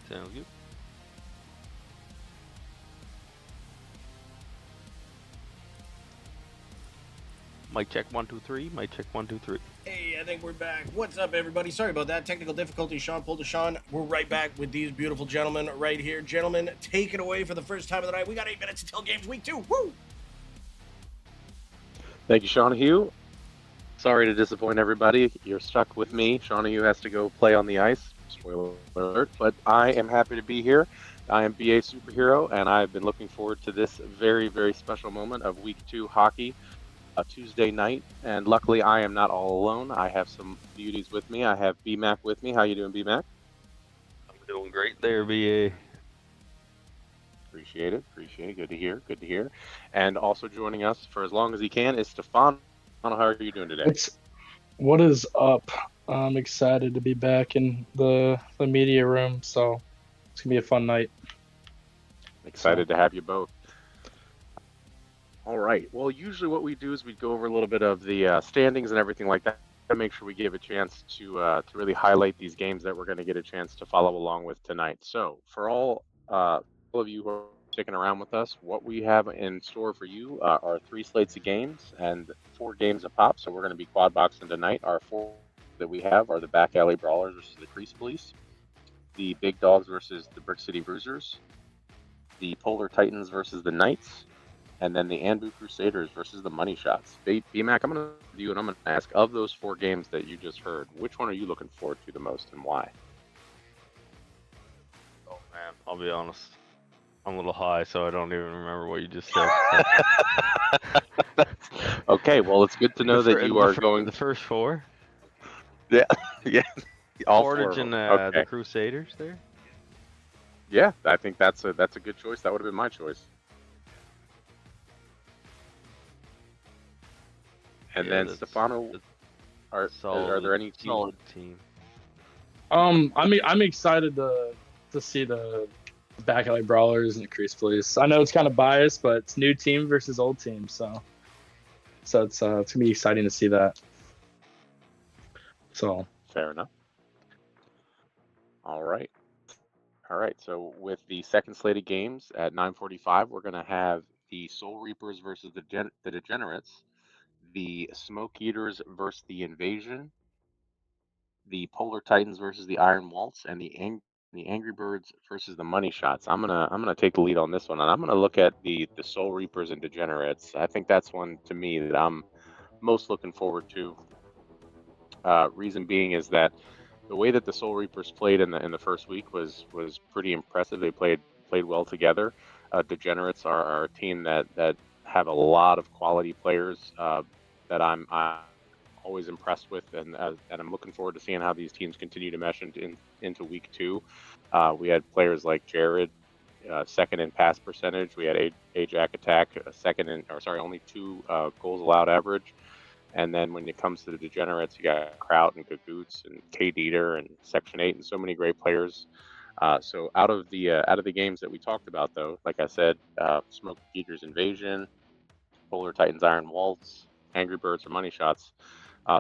Sounds good. Mic check 1 2 3. Mic check 1 2 3. Hey, I think we're back. What's up, everybody? Sorry about that. Technical difficulty. Sean pulled a Sean. We're right back with these beautiful gentlemen right here. Gentlemen, take it away for the first time of the night. We got 8 minutes until games week 2. Woo! Thank you, Shawnahue. Sorry to disappoint everybody. You're stuck with me. Shawnahue has to go play on the ice. Spoiler alert. But I am happy to be here. I am BA Superhero, and I've been looking forward to this very, very special moment of Week 2 hockey, a Tuesday night. And luckily, I am not all alone. I have some beauties with me. I have BMAC with me. How you doing, BMAC? I'm doing great there, BA. Appreciate it. Appreciate it. Good to hear. Good to hear. And also joining us for as long as he can is Stefan. How are you doing today? What is up? I'm excited to be back in the media room, so it's gonna be a fun night. Excited to have you both. All right. Well, usually what we do is we go over a little bit of the standings and everything like that to make sure we give a chance to really highlight these games that we're going to get a chance to follow along with tonight. So, for all of you who are sticking around with us, what we have in store for you are 3 slates of games and 4 games a pop. So we're going to be quad boxing tonight. Our 4 that we have are the Back Alley Brawlers versus the Crease Police, the Big Dogs versus the Brick City Bruisers, the Polar Titans versus the Knights, and then the Anbu Crusaders versus the Money Shots. BMAC, I'm going to you and I'm going to ask, of those 4 games that you just heard, which one are you looking forward to the most and why? Oh man, I'll be honest. I'm a little high, so I don't even remember what you just said. Okay, well, it's good to know that you are going. The first 4. Yeah, yeah, all Portage 4 of and them. Okay. the Crusaders there. Yeah, I think that's a good choice. That would have been my choice. And Yeah, then Stefano, are there any teams? solid team? I'm excited to see the Back Alley Brawlers and the Crease Police. I know it's kind of biased, but it's new team versus old team, so it's gonna be exciting to see that. So Fair enough. All right. So with the second slate of games at 9:45, we're gonna have the Soul Reapers versus the Degenerates, the Smoke Eaters versus the Invasion, the Polar Titans versus the Iron Waltz, and the Angry Birds versus the Money Shots. I'm gonna take the lead on this one, and I'm gonna look at the Soul Reapers and Degenerates. I think that's one to me that I'm most looking forward to. Reason being is that the way that the Soul Reapers played in the first week was pretty impressive. They played well together. Degenerates are a team that have a lot of quality players that I'm always impressed with, and I'm looking forward to seeing how these teams continue to mesh into week 2. We had players like Jared, second in pass percentage. We had Ajax Attack, only 2 goals allowed average. And then when it comes to the Degenerates, you got Kraut and Gagoots and K Dieter and Section 8 and so many great players. So out of the games that we talked about, though, like I said, Smoke Eaters Invasion, Polar Titans Iron Waltz, Angry Birds or Money Shots.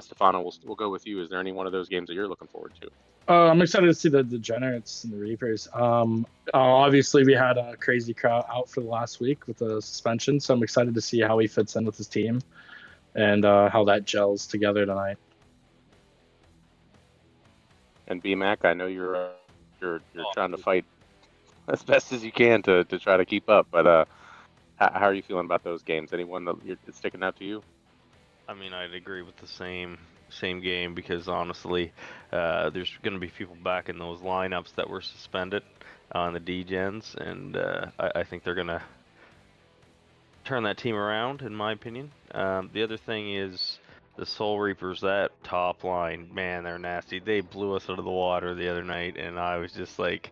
Stefano, we'll go with you. Is there any one of those games that you're looking forward to? I'm excited to see the Degenerates and the Reapers. Obviously, we had a Crazy Kraut out for the last week with the suspension, so I'm excited to see how he fits in with his team and how that gels together tonight. And BMAC, I know you're trying to fight as best as you can to try to keep up, but how are you feeling about those games? Anyone that's sticking out to you? I mean, I'd agree with the same game because honestly, there's going to be people back in those lineups that were suspended on the D-Gens, and I think they're going to turn that team around, in my opinion. The other thing is the Soul Reapers, that top line, man, they're nasty. They blew us out of the water the other night, and I was just like,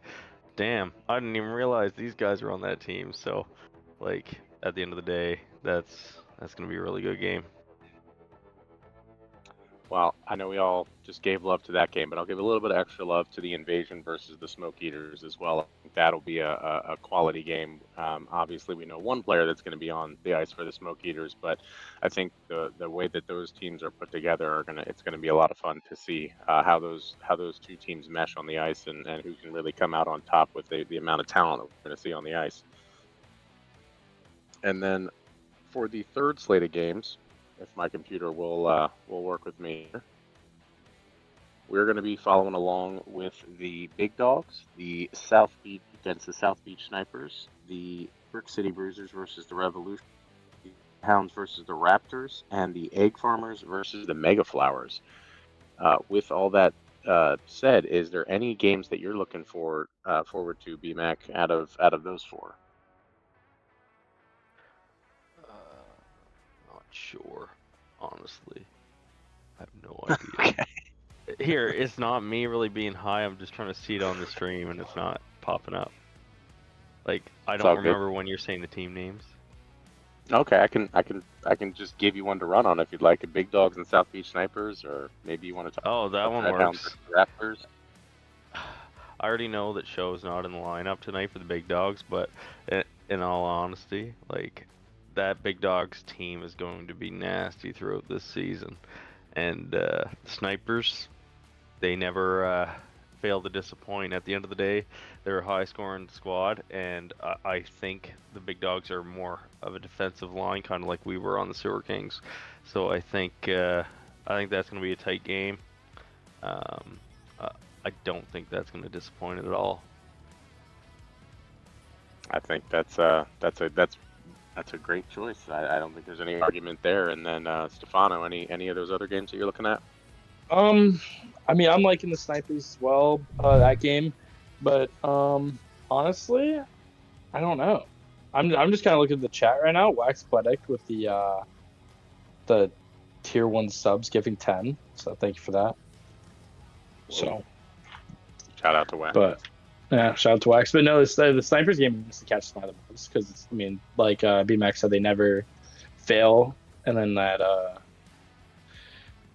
damn, I didn't even realize these guys were on that team. So, like, at the end of the day, that's going to be a really good game. Well, I know we all just gave love to that game, but I'll give a little bit of extra love to the Invasion versus the Smoke Eaters as well. I think that'll be a quality game. Obviously, we know one player that's going to be on the ice for the Smoke Eaters, but I think the way that those teams are put together it's gonna be a lot of fun to see how those two teams mesh on the ice and who can really come out on top with the amount of talent that we're going to see on the ice. And then for the third slate of games, if my computer will work with me, we're going to be following along with the Big Dogs, the South Beach against the South Beach Snipers, the Brick City Bruisers versus the Revolution, the Hounds versus the Raptors, and the Egg Farmers versus the Mega Flowers. With all that said, is there any games that you're looking forward to, BMAC, out of those four? Not sure, honestly. I have no idea. Okay, Here, it's not me really being high. I'm just trying to see it on the stream, and it's not popping up. Like, I it's don't all good. remember when you're saying the team names. Okay, I can just give you one to run on if you'd like. Big Dogs and South Beach Snipers, or maybe you want to talk Oh, that about one Dreadhounds works. versus Raptors. I already know that Show's not in the lineup tonight for the Big Dogs, but in all honesty, like, that Big Dogs team is going to be nasty throughout this season. And the Snipers, they never fail to disappoint. At the end of the day, they're a high-scoring squad, and I think the Big Dogs are more of a defensive line, kind of like we were on the Sewer Kings. So I think that's going to be a tight game. Um, uh, I don't think that's going to disappoint at all. I think that's a great choice. I don't think there's any argument there. And then Stefano, any of those other games that you're looking at? I mean, I'm liking the Snipers as well, that game, but honestly, I don't know. I'm just kind of looking at the chat right now. Wax Poetic with the tier 1 subs giving 10, so thank you for that. So, Shout out to Wax. but yeah, shout out to Wax. But no, the Snipers game needs to catch my the most because I mean, like BMAX said, they never fail, and then that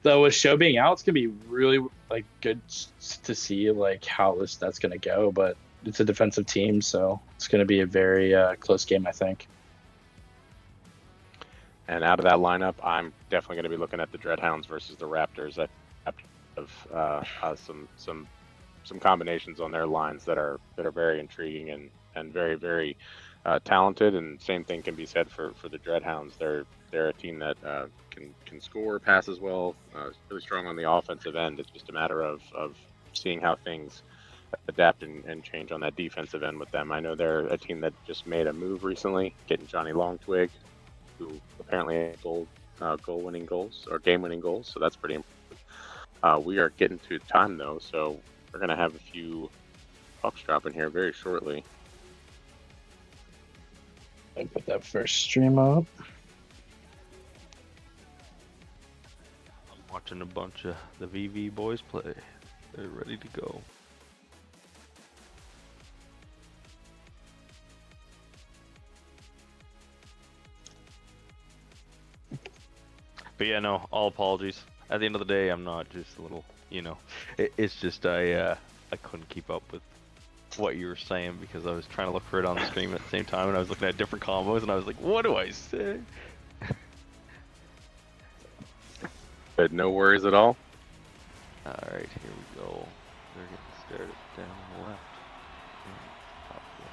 though with Show being out, it's gonna be really like good to see like how that's gonna go. But it's a defensive team, so it's gonna be a very close game, I think. And out of that lineup, I'm definitely going to be looking at the Dreadhounds versus the Raptors. I have some combinations on their lines that are very intriguing and very very talented. And same thing can be said for the Dreadhounds. They're a team that can score, pass as well, really strong on the offensive end. It's just a matter of seeing how things adapt and change on that defensive end with them. I know they're a team that just made a move recently, getting Johnny Longtwig, who apparently had goal-winning goals or game-winning goals, so that's pretty impressive. We are getting to time though, so we're gonna have a few pucks dropping here very shortly. I put that first stream up. I'm watching a bunch of the VV boys play. They're ready to go. But yeah, no, all apologies. At the end of the day, I'm not just a little, it's just I couldn't keep up with what you were saying because I was trying to look for it on the screen at the same time, and I was looking at different combos, and I was like, what do I say? But no worries at all. Alright, here we go. They're getting started down on the left. Top left.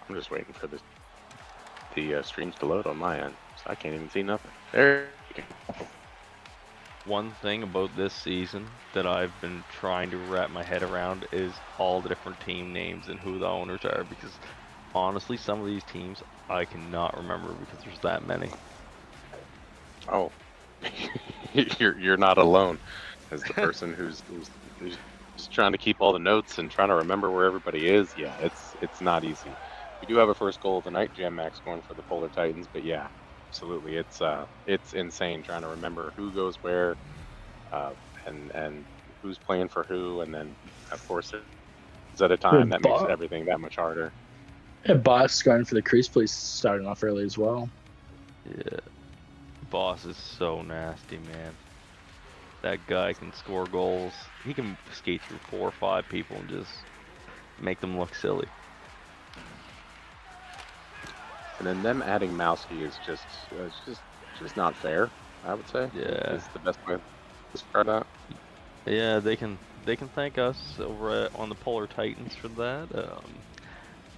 I'm just waiting for the streams to load on my end, so I can't even see nothing. There you go. One thing about this season that I've been trying to wrap my head around is all the different team names and who the owners are, because honestly, some of these teams I cannot remember because there's that many. Oh, you're not alone as the person who's just trying to keep all the notes and trying to remember where everybody is. Yeah, it's not easy. We do have a first goal of the night, Jam Max going for the Polar Titans, but yeah, absolutely, it's insane trying to remember who goes where, and who's playing for who, and then of course at a time. Yeah, That makes everything that much harder. Boss going for the crease police starting off early as well. Yeah. Boss is so nasty, man. That guy can score goals. He can skate through 4 or 5 people and just make them look silly. And then them adding Mowski is just not fair, I would say. Yeah. Is the best way to describe that. Yeah, they can thank us over on the Polar Titans for that.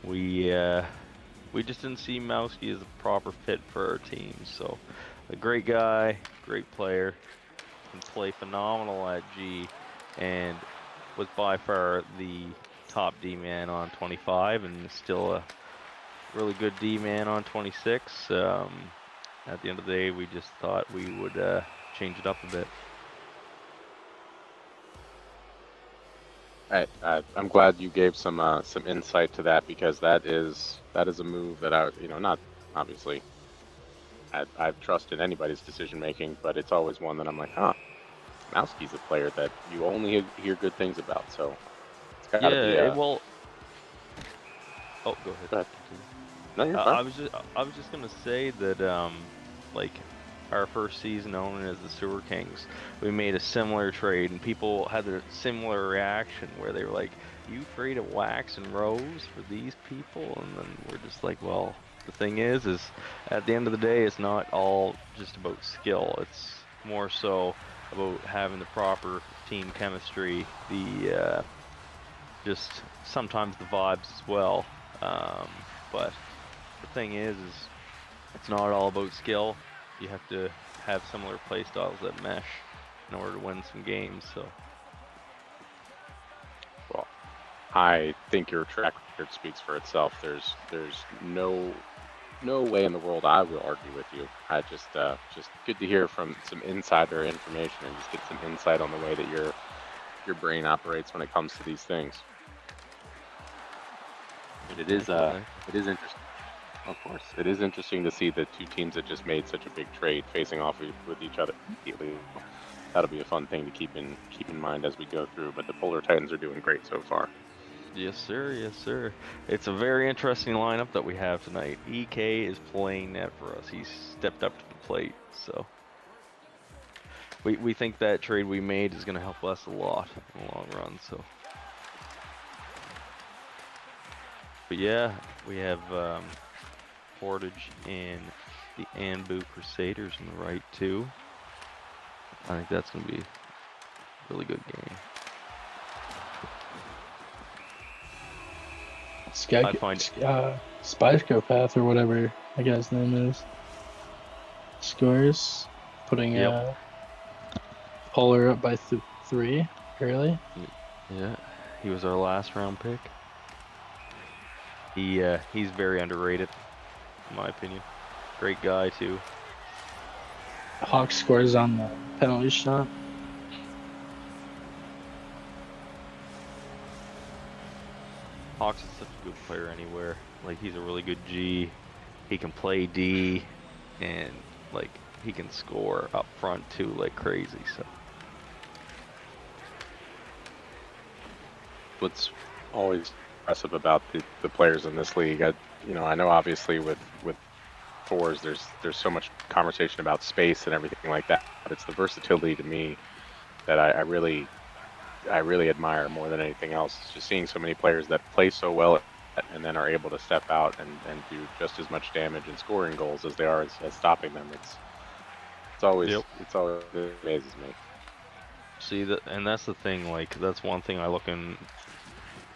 We just didn't see Mowski as a proper fit for our team. So, a great guy, great player, can play phenomenal at G, and was by far the top D-man on 25, and is still a really good D-man on 26. At the end of the day, we just thought we would change it up a bit. I'm glad you gave some insight to that, because that is a move that not obviously I've trusted anybody's decision making, but it's always one that I'm like, Mowski's a player that you only hear good things about, so it's got to be. Well. Oh, go ahead. Go ahead. No, you're fine. I was just gonna say that like our first season owning as the Sewer Kings, we made a similar trade, and people had a similar reaction where they were like, "You traded Wax and Rose for these people?" And then we're just like, "Well, the thing is at the end of the day, it's not all just about skill. It's more so about having the proper team chemistry, the just sometimes the vibes as well." But the thing is it's not all about skill. You have to have similar play styles that mesh in order to win some games. So, well, I think your track record speaks for itself. There's no way in the world I will argue with you. I just good to hear from some insider information and just get some insight on the way that your brain operates when it comes to these things. It is interesting. Of course, it is interesting to see the two teams that just made such a big trade facing off with each other immediately. That'll be a fun thing to keep in mind as we go through. But the Polar Titans are doing great so far. yes, sir. Yes, sir. It's a very interesting lineup that we have tonight. EK is playing net for us. He's stepped up to the plate. So we think that trade we made is going to help us a lot in the long run. So, but yeah, we have Portage and the Anbu Crusaders in the right too. I think that's going to be a really good game. Psychopath or whatever that guy's name is scores, putting Polar up by 3 early. Yeah, he was our last round pick. He's very underrated, in my opinion. Great guy too. Hawk scores on the penalty shot. Hawks is such a good player anywhere. Like, he's a really good G. He can play D, and like he can score up front too, like crazy. So what's always impressive about the players in this league, I know obviously with fours there's so much conversation about space and everything like that, but it's the versatility to me that I really admire more than anything else. It's just seeing so many players that play so well and then are able to step out and do just as much damage and scoring goals as they are as stopping them. It's always it amazes me. see that, and that's the thing. Like, that's one thing I look in,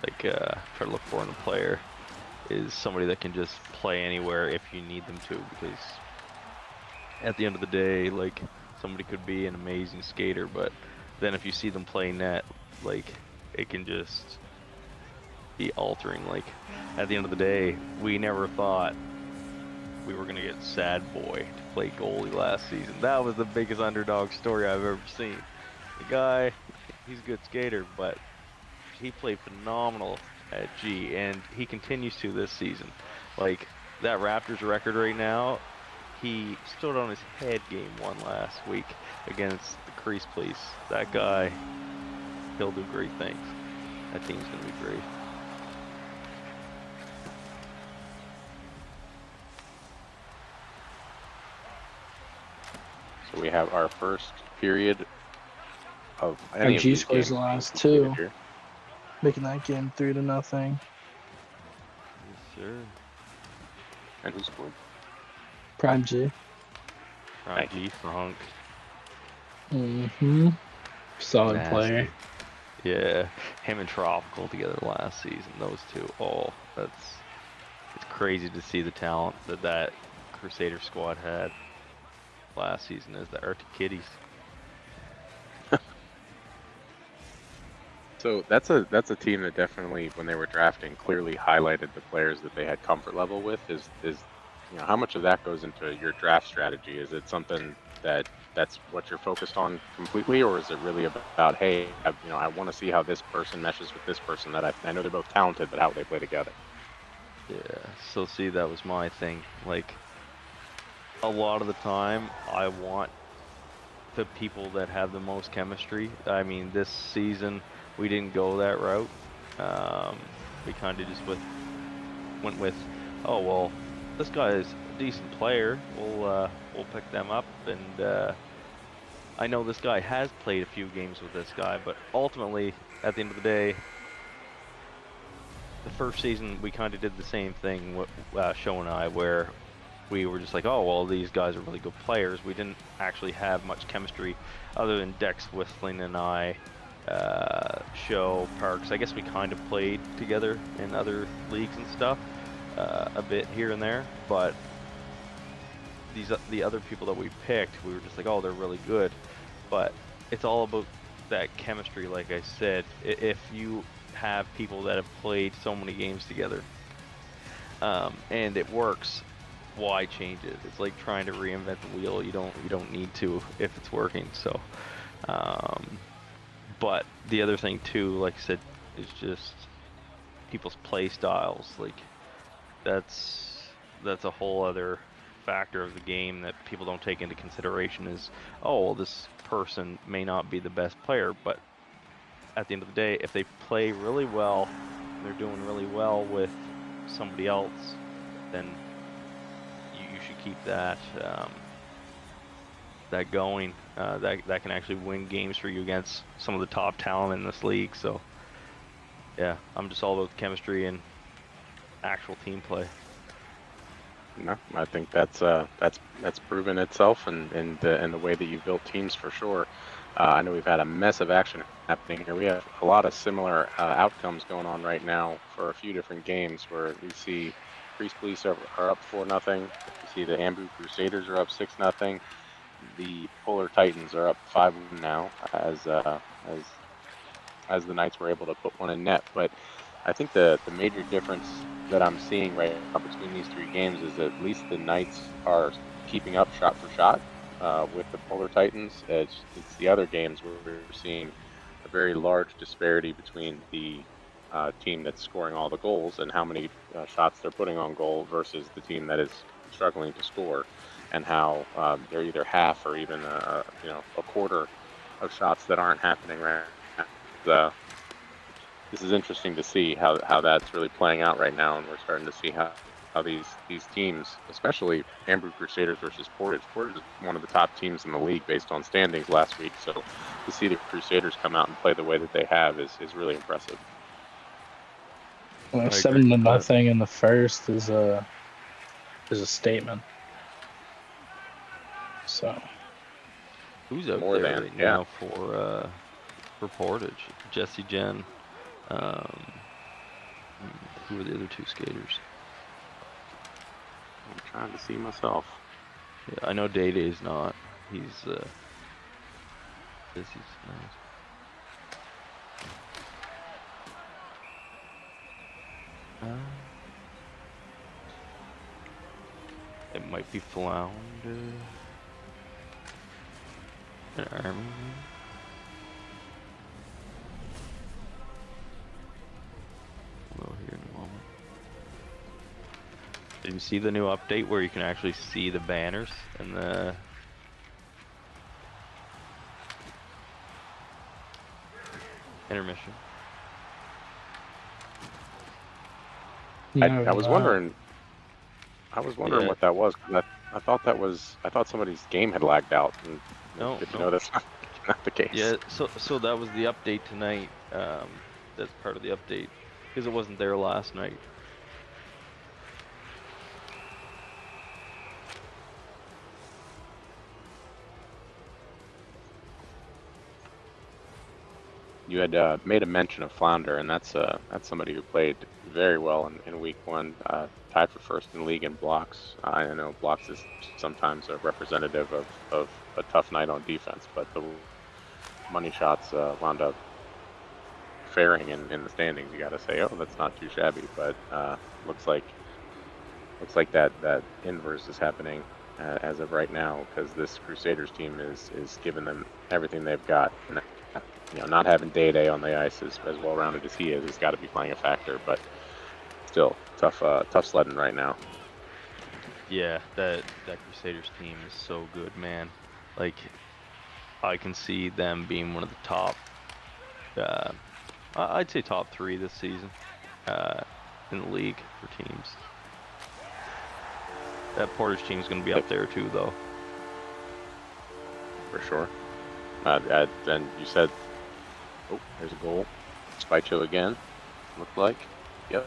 like, try to look for in a player, is somebody that can just play anywhere if you need them to. Because at the end of the day, like, somebody could be an amazing skater, but then if you see them play net, like, it can just be altering. Like, at the end of the day, we never thought we were gonna get Sad Boy to play goalie last season. That was the biggest underdog story I've ever seen. The guy, he's a good skater, but he played phenomenal at G, and he continues to this season. Like, that Raptors record right now, he stood on his head game 1 last week against the Crease Police. That guy, he'll do great things. That team's gonna be great. So we have our first period of any Prime of G these scores games the being last completed 2, here. making that game 3-0. Yes, sir. And who scored? Prime G. Prime Thank you. G Funk. Solid Nasty. player. Yeah, him and Tropical together last season. Those two. Oh, it's crazy to see the talent that Crusader squad had last season as the Arctic Kitties. So that's a team that definitely, when they were drafting, clearly highlighted the players that they had comfort level with. Is how much of that goes into your draft strategy? Is it something that's what you're focused on completely, or is it really about, hey, I want to see how this person meshes with this person that I know they're both talented, but how they play together? Yeah. So see, that was my thing. Like a lot of the time, I want the people that have the most chemistry. I mean, this season we didn't go that route. We kind of just went with, oh well, this guy is a decent player. We'll pick them up, and I know this guy has played a few games with this guy, but ultimately, at the end of the day, the first season we kind of did the same thing, Show and I, where we were just like, oh well, these guys are really good players. We didn't actually have much chemistry, other than Dex Whistling and I, Show, Parks. I guess we kind of played together in other leagues and stuff, a bit here and there, but the other people that we picked, we were just like, oh, they're really good. But it's all about that chemistry, like I said. If you have people that have played so many games together, and it works, why change it? It's like trying to reinvent the wheel. You don't need to if it's working. So, but the other thing too, like I said, is just people's play styles. Like that's a whole other factor of the game that people don't take into consideration. Is, oh well, this person may not be the best player, but at the end of the day, if they play really well, they're doing really well with somebody else, then you should keep that going. That can actually win games for you against some of the top talent in this league. So yeah, I'm just all about chemistry and actual team play. No, I think that's proven itself, and the way that you've built teams for sure. I know we've had a mess of action happening here. We have a lot of similar outcomes going on right now for a few different games, where we see Priest Police are up 4-0. We see the Ambu Crusaders are up 6-0. The Polar Titans are up 5 now, as the Knights were able to put one in net. But I think the major difference that I'm seeing right now between these 3 games is that at least the Knights are keeping up shot for shot with the Polar Titans. It's the other games where we're seeing a very large disparity between the team that's scoring all the goals and how many shots they're putting on goal versus the team that is struggling to score, and how they're either half or even a quarter of shots that aren't happening right now. This is interesting to see how that's really playing out right now, and we're starting to see how these teams, especially Amber Crusaders versus Portage. Portage is one of the top teams in the league based on standings last week, so to see the Crusaders come out and play the way that they have is really impressive. Well, I agree with that. 7-0 in the first is a statement. So Who's out More there than, right yeah. now for Portage? Jesse Jen. Um, who are the other 2 skaters? I'm trying to see myself. Yeah, I know Day Day's not. He's Jesse's nice. It might be Flounder. An Army. We'll here in a moment. Did you see the new update where you can actually see the banners and the intermission? I was wondering I was wondering Yeah. what that was. 'Cause I thought somebody's game had lagged out, and it's No, good to no. know that's not the case. Yeah. So that was the update tonight. That's part of the update because it wasn't there last night. You had made a mention of Flounder, and that's somebody who played very well in week one, tied for first in league in blocks. I know blocks is sometimes a representative of a tough night on defense, but the money shots wound up faring in the standings. You got to say, oh, that's not too shabby, but looks like that inverse is happening as of right now because this Crusaders team is giving them everything they've got. And, not having Day on the ice as well rounded as he is has got to be playing a factor. But still, tough sledding right now. Yeah, that Crusaders team is so good, man. Like, I can see them being one of the top. I'd say top 3 this season in the league for teams. That Porter's team is going to be up there too, though. For sure. Then you said, oh, there's a goal. Spycho again. Looked like, yep,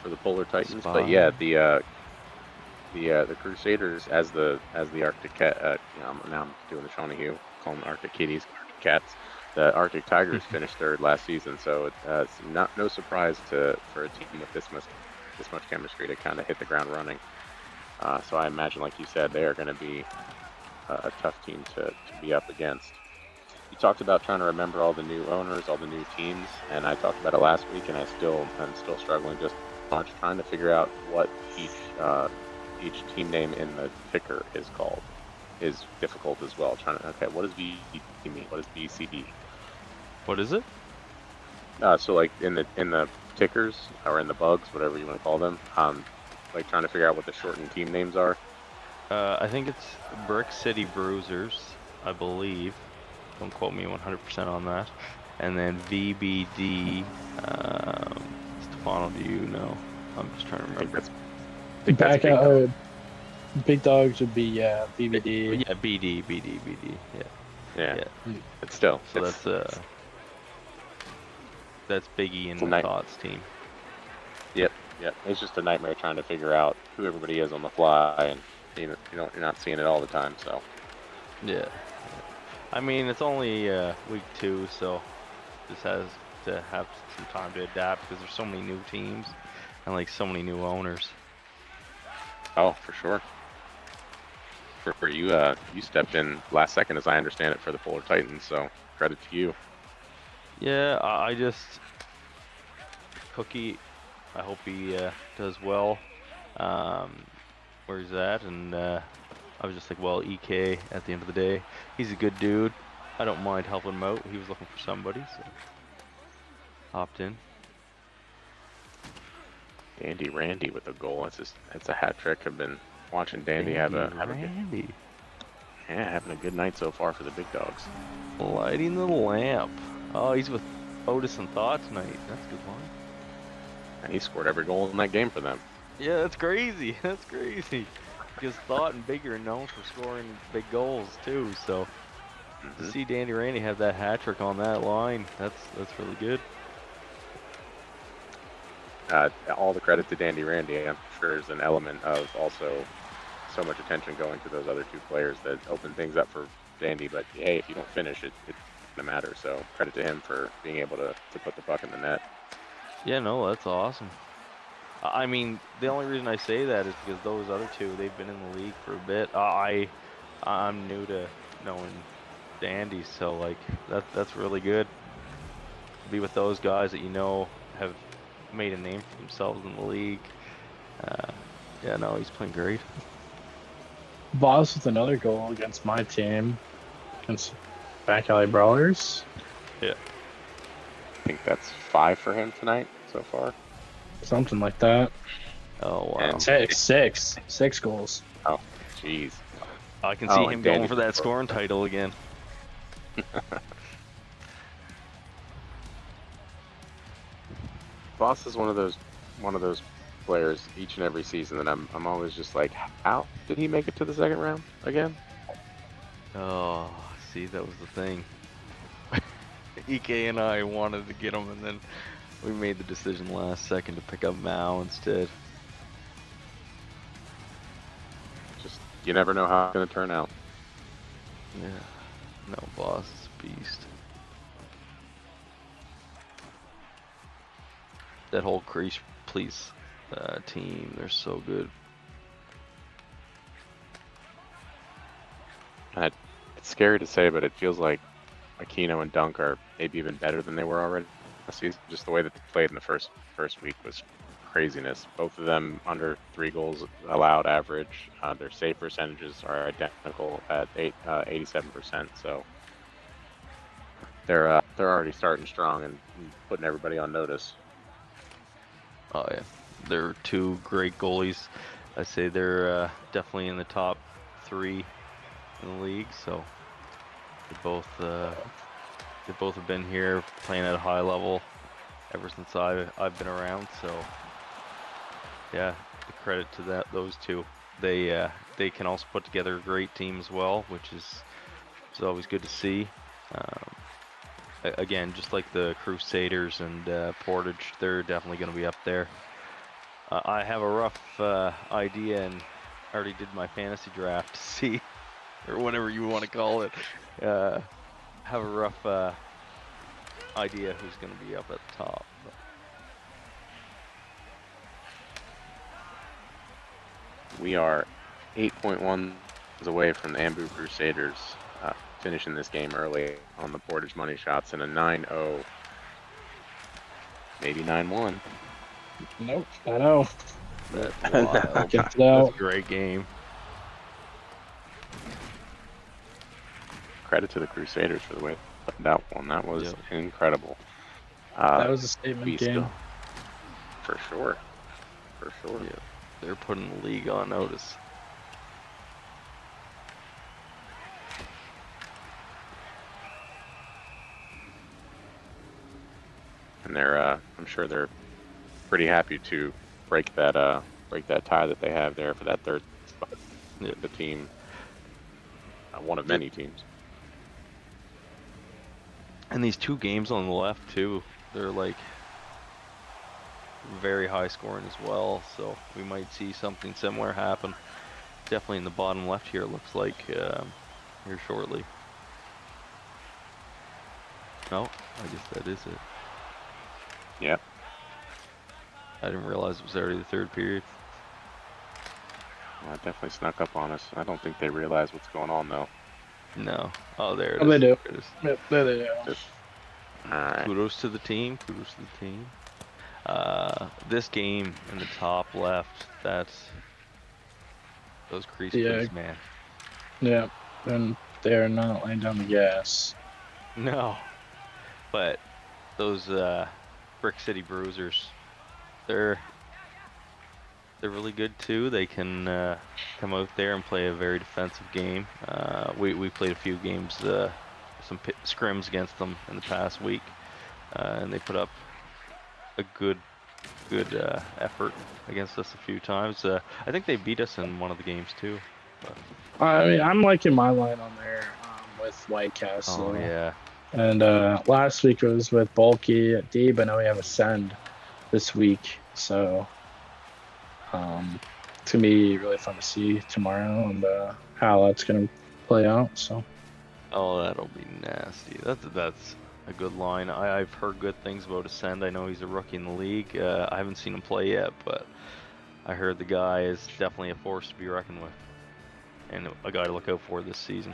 for the Polar Titans. But yeah, the Crusaders as the Arctic Cat. Now I'm doing the Shawnee Hugh, call them Arctic Kitties, Arctic Cats. The Arctic Tigers finished third last season, so it's no surprise for a team with this much chemistry to kind of hit the ground running. So I imagine, like you said, they are going to be a tough team to be up against. You talked about trying to remember all the new owners, all the new teams, and I talked about it last week, and I'm still struggling just much trying to figure out what each team name in the ticker is called is difficult as well. Okay, what does VVHL mean? What does BCD? What is it? So like in the tickers or in the bugs, whatever you want to call them, like trying to figure out what the shortened team names are. I think it's Brick City Bruisers, I believe. Don't quote me 100% on that. And then VBD. Stefano, do you know? I'm just trying to remember. Back out. Big dogs would be BBD. Yeah, BD. Yeah. It's still. So that's Biggie and the Thoughts team. Yep. It's just a nightmare trying to figure out who everybody is on the fly, and you're not seeing it all the time. So. Yeah. I mean, it's only week 2, so this has to have some time to adapt because there's so many new teams and like so many new owners. Oh, for sure. For you, you stepped in last second, as I understand it, for the Polar Titans. So credit to you. Yeah, I just Cookie. I hope he does well where he's at, and I was just like, well, EK at the end of the day, he's a good dude. I don't mind helping him out. He was looking for somebody, so hopped in. Dandy Randy with a goal. It's a hat trick. I've been watching Dandy have a having a good night so far for the big dogs. Lighting the lamp. Oh, he's with Otis and Thought tonight. That's a good one. And he scored every goal in that game for them. Yeah, that's crazy. That's crazy. Because Thought and Bigger are known for scoring big goals too. So to see Dandy Randy have that hat trick on that line, that's really good. All the credit to Dandy Randy. I'm sure there's an element of also so much attention going to those other 2 players that open things up for Dandy. But hey, if you don't finish, it's gonna matter. So credit to him for being able to put the puck in the net. Yeah, no, that's awesome. I mean, the only reason I say that is because those other 2, they've been in the league for a bit. I'm new to knowing Dandy, so like that's really good. Be with those guys that have made a name for themselves in the league. Yeah, no, he's playing great. Boss with another goal against my team, against Back Alley Brawlers. Yeah. I think that's 5 for him tonight so far. Something like that. Oh, wow. And Six goals. Oh, jeez. I can see him going for that scoring title again. Boss is one of those players each and every season, and I'm always just like, how did he make it to the second round again? Oh, see, that was the thing. EK and I wanted to get him, and then we made the decision last second to pick up Mao instead. Just you never know how it's gonna turn out. Yeah. No, boss is a beast. That whole crease police team, they're so good. It's scary to say, but it feels like Aquino and Dunk are maybe even better than they were already last season. Just the way that they played in the first week was craziness. Both of them under 3 goals allowed average. Their save percentages are identical at 87%. So they're already starting strong and putting everybody on notice. Oh yeah, they're 2 great goalies. I say they're definitely in the top 3 in the league. So they both have been here playing at a high level ever since I've been around. So yeah, the credit to those 2. They can also put together a great team as well, which is always good to see. Again, just like the Crusaders and Portage, they're definitely going to be up there. I have a rough idea, and already did my fantasy draft to see, or whatever you want to call it. Have a rough idea who's going to be up at the top. We are 8.1 away from the Ambu Crusaders finishing this game early on the Portage money shots in a 9-0, maybe 9-1. Nope, I know. That's wild. Get it That's out. a great game. Credit to the Crusaders for the way they put that one. That was incredible. That was a statement game. For sure. For sure. Yeah, they're putting the league on notice. And I'm sure they're pretty happy to break that tie that they have there for that 3rd spot. Yeah. The team, one of many teams. And these 2 games on the left too, they're like very high scoring as well. So we might see something similar happen. Definitely in the bottom left here, it looks like here shortly. No, I guess that is it. Yeah. I didn't realize it was already the 3rd period. Well, it definitely snuck up on us. I don't think they realize what's going on though. No. Oh, there it Oh, is. they do. There it is. Yep, there they are. Alright. Kudos to the team. Kudos to the team. This game in the top left, that's those crease plays, man. Yeah, and they're not laying down the gas. No. But those Brick City Bruisers, they're really good too. They can come out there and play a very defensive game. We played a few games, some scrims against them in the past week, and they put up a good effort against us a few times. I think they beat us in one of the games too. But... I mean, I'm liking my line on there with White Castle. Oh yeah. And last week it was with Bulky at D, but now we have a Send this week. So to me, really fun to see tomorrow and how that's going to play out. So. Oh, that'll be nasty. That's a good line. I've heard good things about Ascend. I know he's a rookie in the league. I haven't seen him play yet, but I heard the guy is definitely a force to be reckoned with, and a guy to look out for this season.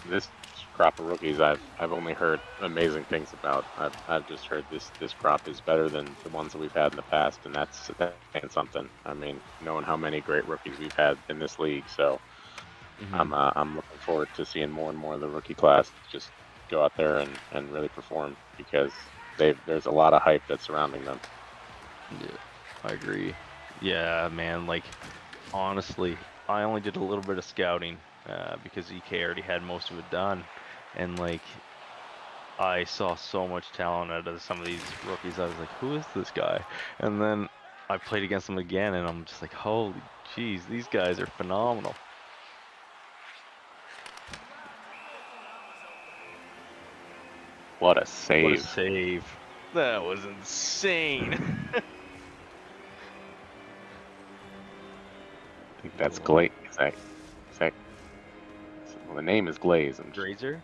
This crop of rookies I've only heard amazing things about. I've just heard this crop is better than the ones that we've had in the past, and that's something. I mean, knowing how many great rookies we've had in this league, so I'm looking forward to seeing more and more of the rookie class just go out there and really perform, because there's a lot of hype that's surrounding them. Yeah, I agree. Yeah, man, like, honestly, I only did a little bit of scouting because EK already had most of it done, and like, I saw so much talent out of some of these rookies. I was like, who is this guy? And then I played against them again, and I'm just like, holy jeez, these guys are phenomenal. What a What a save. save. That was insane. I think that's Oh, Glaze. Well, the name is Glaze. Grazer?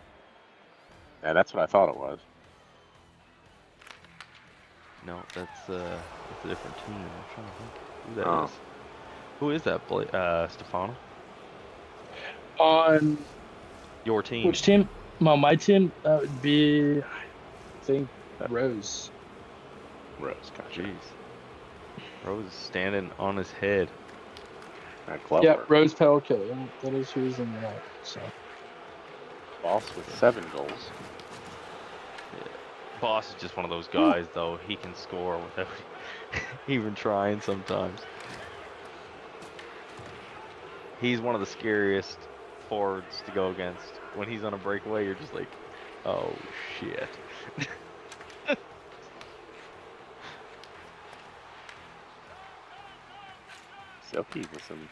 Yeah, that's what I thought it was. No, that's a different team. I'm trying to think who that Oh. is. Who is that, Stefano? On Your team. which team? Well, my team, that would be, I think, Rose. Rose, gotcha. Jeez. Rose is standing on his head. Glove Yeah, work. Rose Pelka. That is who's in that. So. Boss with 7 goals. Yeah. Boss is just one of those guys, though. He can score without even trying sometimes. He's one of the scariest forwards to go against. When he's on a breakaway, you're just like, oh shit. Silky with some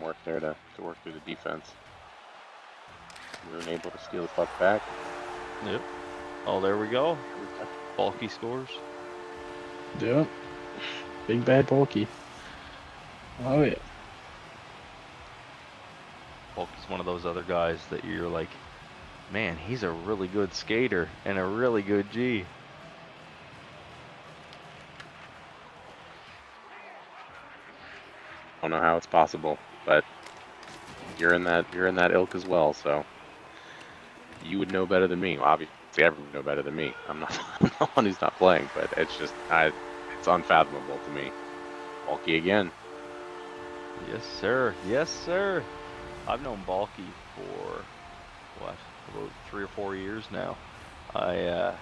work there to work through the defense. We were able to steal the puck back. Yep. Oh, there we go. Bulky scores. Yeah. Big bad bulky. Oh yeah. Bulky's one of those other guys that you're like, man, he's a really good skater and a really good G. I don't know how it's possible, but you're in that ilk as well, so you would know better than me. Well, obviously, everyone would know better than me. I'm not I'm the one who's not playing, but it's just it's unfathomable to me. Bulky again. Yes, sir. Yes, sir. I've known Bulky for what, about 3 or 4 years now. I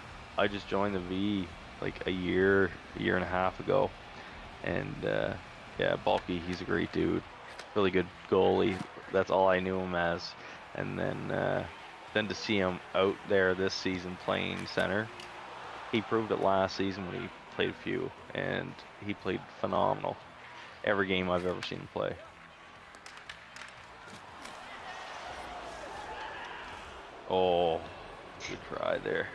just joined the V like a year and a half ago, and yeah, Bulky, he's a great dude, really good goalie. That's all I knew him as, and then to see him out there this season playing center, he proved it last season when he played a few, and he played phenomenal every game I've ever seen him play. Oh, good try there.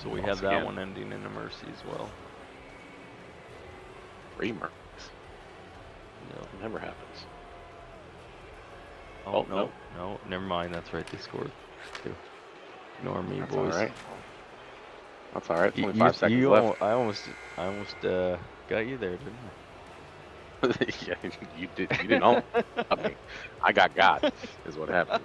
So we have that Again. one ending in a mercy as well. 3 marks. Yep. It never happens. Oh, Oh, no, never mind. That's right. They scored too. Ignore me, That's boys. all right. That's all right. It's You, only 5 seconds left. I almost got you there, didn't Yeah, you didn't own me. I got is what happened.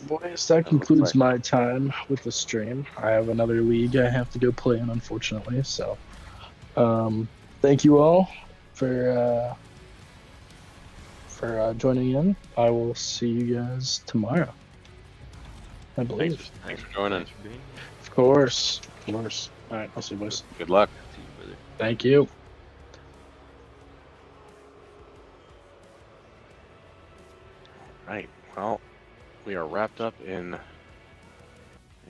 Boys, that concludes my time with the stream. I have another league I have to go play in, unfortunately. So, thank you all for joining in. I will see you guys tomorrow, I believe. Thanks for joining. Thanks for being here. Of course. All right, I'll see you, boys. Good luck. See you, brother. Thank you. Right. Well, we are wrapped up in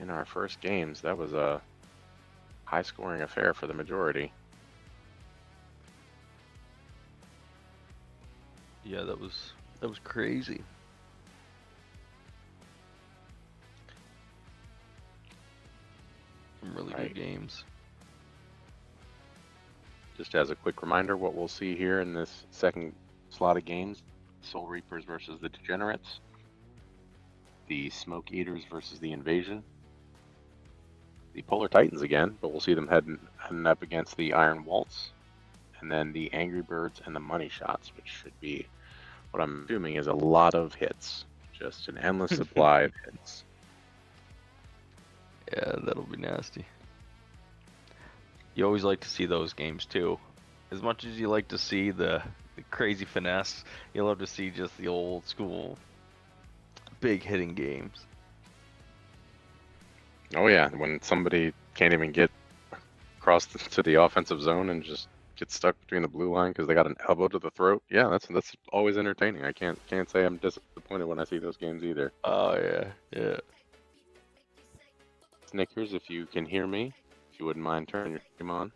our first games. That was a high-scoring affair for the majority. Yeah, that was crazy. Some really Right. good games. Just as a quick reminder, what we'll see here in this second slot of games: Soul Reapers versus the Degenerates, the Smoke Eaters versus the Invasion, the Polar Titans again, but we'll see them heading up against the Iron Waltz, and then the Angry Birds and the Money Shots, which should be, what I'm assuming is a lot of hits. Just an endless supply of hits. Yeah, that'll be nasty. You always like to see those games too. As much as you like to see the crazy finesse, you love to see just the old school big hitting games. Oh yeah, when somebody can't even get across to the offensive zone and just gets stuck between the blue line because they got an elbow to the throat. Yeah, that's always entertaining. I can't say I'm disappointed when I see those games either. Oh yeah, yeah. Snickers, if you can hear me, if you wouldn't mind turning your stream on.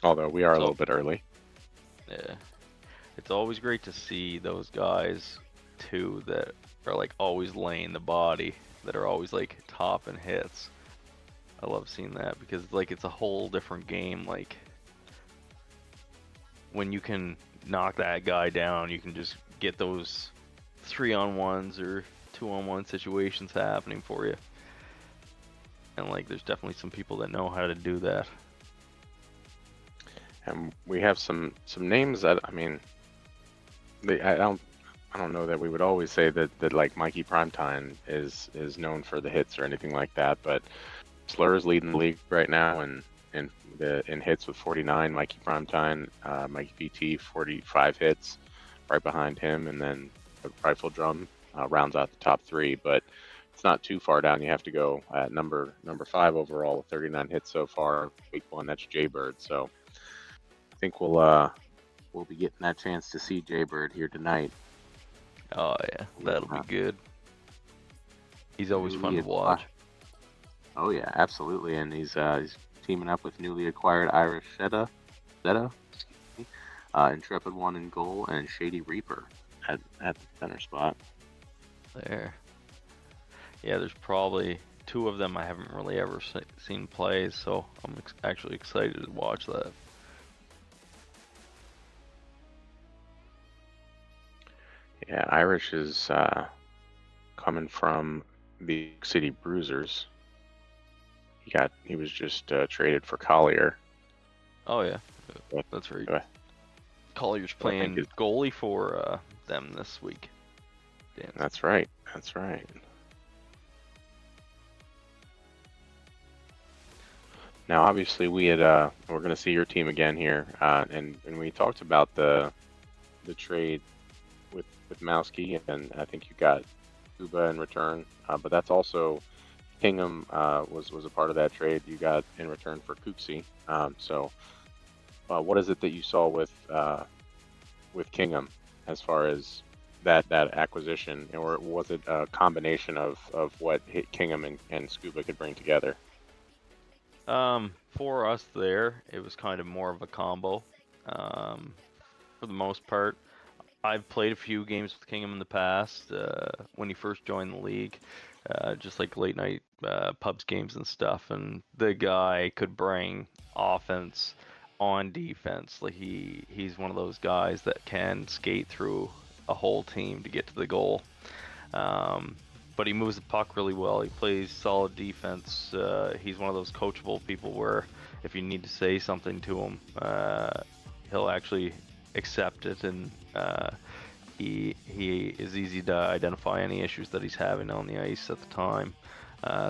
Although we are a So little bit early. yeah, it's always great to see those guys too that are like always laying the body, that are always like topping hits. I love seeing that because like it's a whole different game. Like when you can knock that guy down, you can just get those 3-on-1s or 2-on-1 situations happening for you. And like there's definitely some people that know how to do that. And we have some names that, I mean, I don't know that we would always say that like Mikey Primetime is known for the hits or anything like that, but Slur's leading the league right now in hits with 49. Mikey Primetime, Mikey VT 45 hits, right behind him, and then Rifle Drum rounds out the top three. But it's not too far down. You have to go at number 5 overall with 39 hits so far. Week 1, that's Jaybird. So I think we'll be getting that chance to see Jaybird here tonight. Oh yeah, that'll be good. He's always fun to watch. Oh yeah, absolutely, and he's teaming up with newly acquired Irish Zeta, Intrepid One in goal, and Shady Reaper at the center spot. There. Yeah, there's probably 2 of them I haven't really ever seen play, so I'm actually excited to watch that. Yeah, Irish is coming from the City Bruisers. He was just traded for Collier. Oh yeah, that's right. Collier's playing goalie for them this week. Damn. That's right. That's right. Now, obviously, we had we're going to see your team again here, and we talked about the trade with Mowski, and I think you got Cuba in return, but that's also Kingham was a part of that trade you got in return for Cooksey. So, what is it that you saw with Kingham as far as that acquisition, or was it a combination of what Kingham and Scuba could bring together? For us there, it was kind of more of a combo. For the most part, I've played a few games with Kingham in the past when he first joined the league, just like late night pubs games and stuff. And the guy could bring offense on defense. Like he's one of those guys that can skate through a whole team to get to the goal. But he moves the puck really well. He plays solid defense. He's one of those coachable people where if you need to say something to him, he'll actually accept it, and he is easy to identify any issues that he's having on the ice at the time.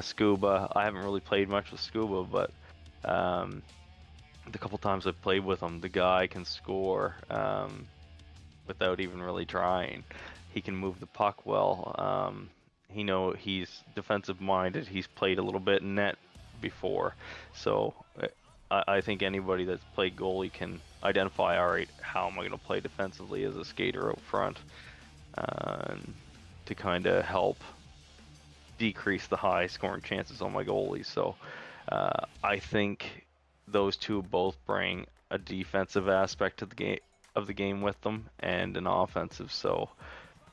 Scuba, I haven't really played much with Scuba, but the couple times I've played with him, the guy can score without even really trying. He can move the puck well. He's defensive minded. He's played a little bit in net before, so I think anybody that's played goalie can identify, all right, how am I going to play defensively as a skater out front, to kind of help decrease the high scoring chances on my goalie. So I think those two both bring a defensive aspect to the game with them, and an offensive. So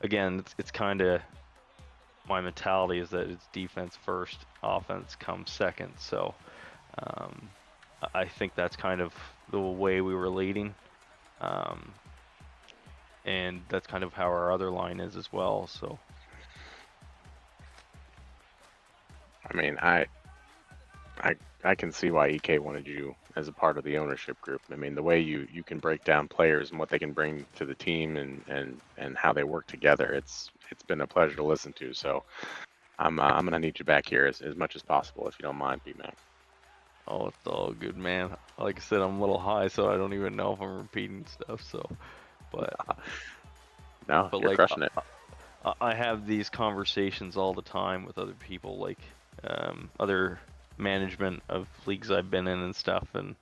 again, it's kind of my mentality is that it's defense first, offense comes second. So I think that's kind of the way we were leading, and that's kind of how our other line is as well. So I mean, I can see why EK wanted you as a part of the ownership group. I mean, the way you can break down players and what they can bring to the team and how they work together, it's been a pleasure to listen to. So I'm gonna need you back here as much as possible, if you don't mind, B-Mac. oh, it's all good, man. Like I said, I'm a little high, so I don't even know if I'm repeating stuff. So, but No, but you're like crushing it. I have these conversations all the time with other people, like other management of leagues I've been in and stuff, and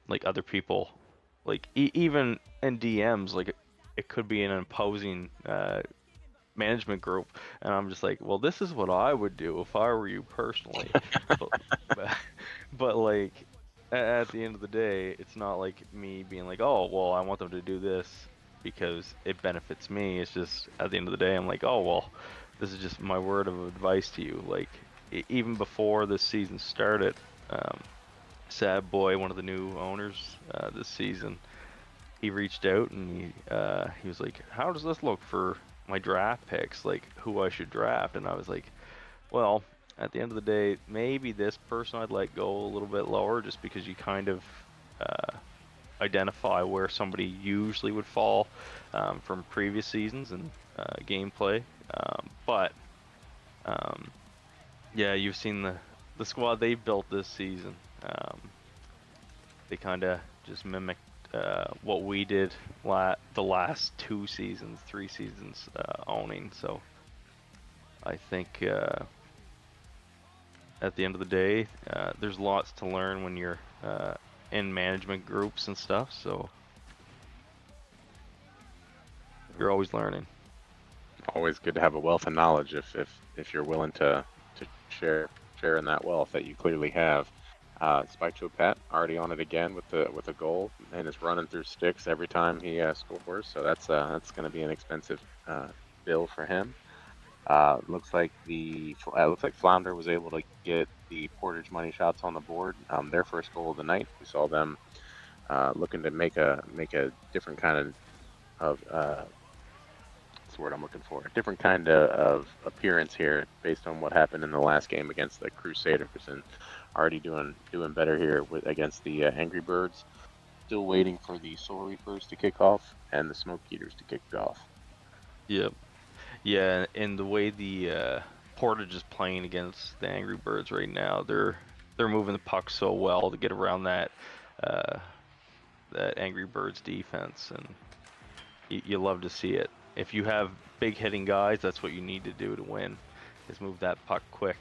like other people, like even in DMs, like it could be an opposing management group, and I'm just like, well, this is what I would do if I were you personally, but but, but like at the end of the day, it's not like me being like, oh, well, I want them to do this because it benefits me. It's just at the end of the day, I'm like, oh, well, this is just my word of advice to you. Like even before this season started, um, Sad Boy, one of the new owners this season, he reached out and he was like, "How does this look for my draft picks? Like who I should draft?" And I was like, "Well, at the end of the day, maybe this person I'd let go a little bit lower, just because you kind of uh, identify where somebody usually would fall from previous seasons and gameplay. But um, yeah, you've seen the squad they built this season. They kind of just mimicked what we did the last 2 seasons, 3 seasons owning. So I think at the end of the day, there's lots to learn when you're in management groups and stuff. So you're always learning. Always good to have a wealth of knowledge if you're willing to share in that wealth that you clearly have. Spike Joe Pat already on it again with a goal, and is running through sticks every time he scores. So that's going to be an expensive bill for him. Looks like Flounder was able to get the Portage money shots on the board. Their first goal of the night. We saw them looking to make a different kind of what's the word I'm looking for? A different kind of appearance here based on what happened in the last game against the Crusaders, and already doing better here against the Angry Birds. Still waiting for the Soul Reapers to kick off and the Smoke Eaters to kick off. Yep. Yeah, and the way the Portage is playing against the Angry Birds right now, they're moving the puck so well to get around uh, that Angry Birds defense, and you love to see it. If you have big hitting guys, that's what you need to do to win, is move that puck quick,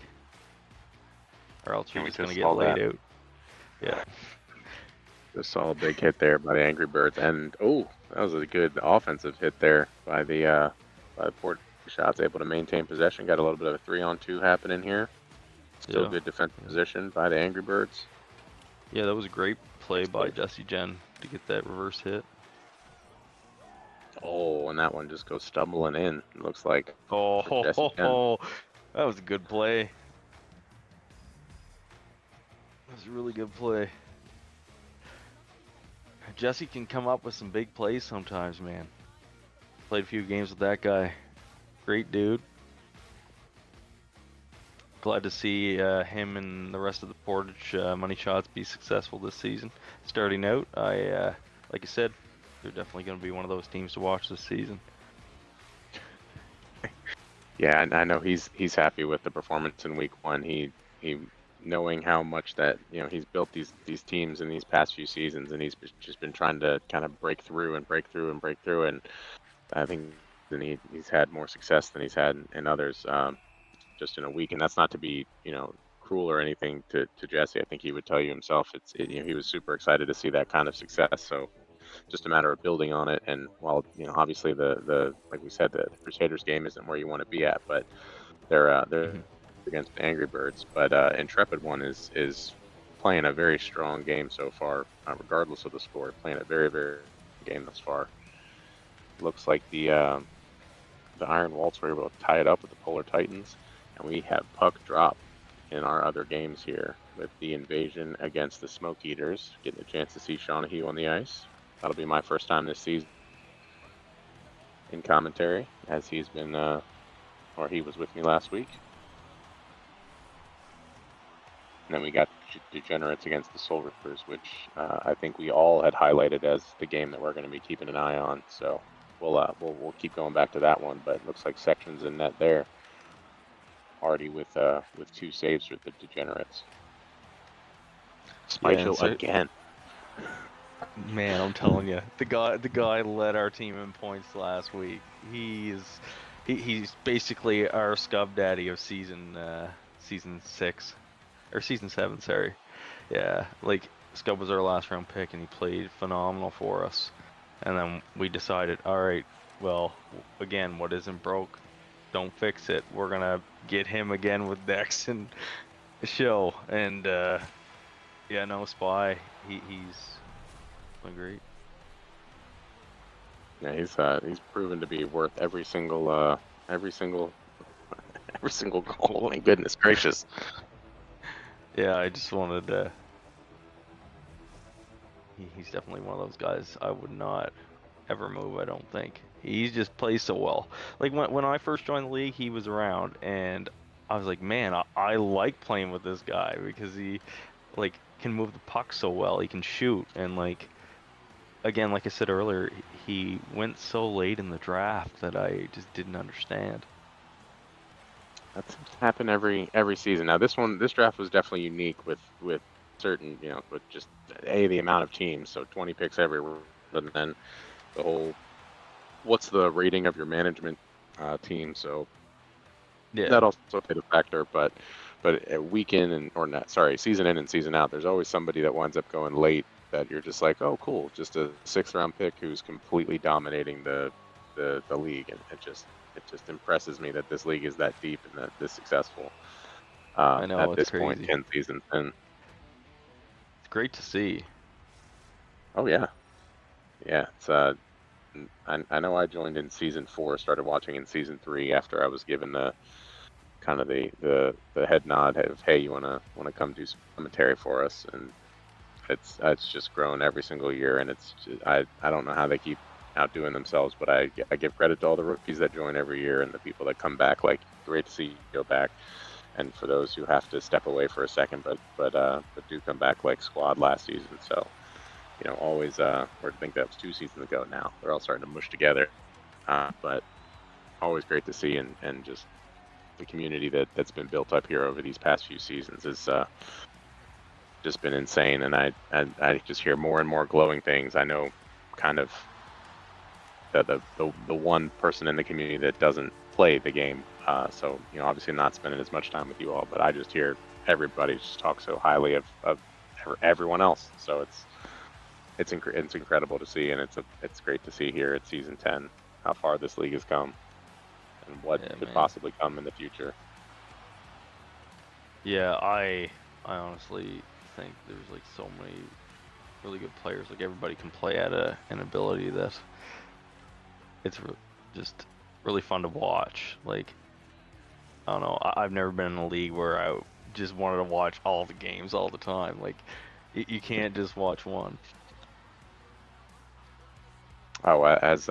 or else you're And we just gonna just get saw laid that. out. Yeah. Just saw a big hit there by the Angry Birds, and oh, that was a good offensive hit there by the Port shots. Able to maintain possession. Got a little bit of a 3-on-2 happening here. Still Yeah. good defensive Yeah. position by the Angry Birds. Yeah, that was a great play Nice by play. Jesse Jen to get that reverse hit. Oh, and that one just goes stumbling in. It looks like Oh, for Jesse Jen. that was a good play. That was a really good play. Jesse can come up with some big plays sometimes, man. Played a few games with that guy. Great dude. Glad to see him and the rest of the Portage money shots be successful this season. Starting out, like you said, they're definitely going to be one of those teams to watch this season. Yeah, and I know he's happy with the performance in week one. He knowing how much that he's built these teams in these past few seasons, and he's just been trying to kind of break through and break through and break through, and I think then he's had more success than he's had in others just in a week. And that's not to be cruel or anything to Jesse. I think he would tell you himself. He was super excited to see that kind of success. So just a matter of building on it. And while obviously the like we said, the Crusaders game isn't where you want to be at, but they're Hmm. against the Angry Birds. But Intrepid one is playing a very strong game so far, regardless of the score. Playing a very very good game thus far. Looks like the Iron Waltz were able to tie it up with the Polar Titans, and we have puck drop in our other games here with the Invasion against the Smoke Eaters. Getting a chance to see Shawnahue on the ice. That'll be my first time this season in commentary, as he's been, or he was with me last week. And then we got Degenerates against the Soul Rippers, which I think we all had highlighted as the game that we're going to be keeping an eye on. So we'll keep going back to that one. But it looks like Section's in net there, already with 2 saves with the Degenerates. Yeah, Spike Joe again. Man, I'm telling you, the guy led our team in points last week. He's basically our scub daddy of season 6 or season 7, sorry. Yeah, like Scub was our last round pick, and he played phenomenal for us. And then we decided, all right, well, again, what isn't broke, don't fix it. We're gonna get him again with Dex and Show, and yeah, no Spy. He's been great. Yeah, he's proven to be worth every single every single goal. My goodness gracious. Yeah, I just wanted to. He's definitely one of those guys I would not ever move. I don't think he just plays so well. Like when I first joined the league, he was around, and I was like, man, I like playing with this guy because he like can move the puck so well. He can shoot, and like again, like I said earlier, he went so late in the draft that I just didn't understand. That's happened every season. Now this draft was definitely unique with certain, with just the amount of teams, so 20 picks everywhere, and then the whole what's the rating of your management team. So that Yeah, also played a factor, but a week in and or not, sorry, season in and season out, there's always somebody that winds up going late that you're just like, oh, cool, just a 6th round pick who's completely dominating the league, and it just impresses me that this league is that deep and that this successful I know at it's this point, crazy. 10 seasons in. It's great to see. Oh yeah, yeah. I know I joined in season 4, started watching in season 3 after I was given the kind of the head nod of, hey, you wanna come do some commentary for us, and it's just grown every single year, and I don't know how they keep outdoing themselves, but I give credit to all the rookies that join every year and the people that come back. Like, great to see you go back, and for those who have to step away for a second, but do come back, like Squad last season. So always or I think that was 2 seasons ago now. They're all starting to mush together, but always great to see, and just the community that's been built up here over these past few seasons is just been insane, and I just hear more and more glowing things. I know kind of the one person in the community that doesn't play the game, so obviously not spending as much time with you all, but I just hear everybody just talk so highly of everyone else. So it's incredible to see, and it's great to see here at season 10 how far this league has come and what Yeah, could man. possibly come in the future. Yeah, I honestly think there's like so many really good players. Like everybody can play at an ability that it's just really fun to watch. Like I don't know, I've never been in a league where I just wanted to watch all the games all the time. Like you can't just watch one. Oh, as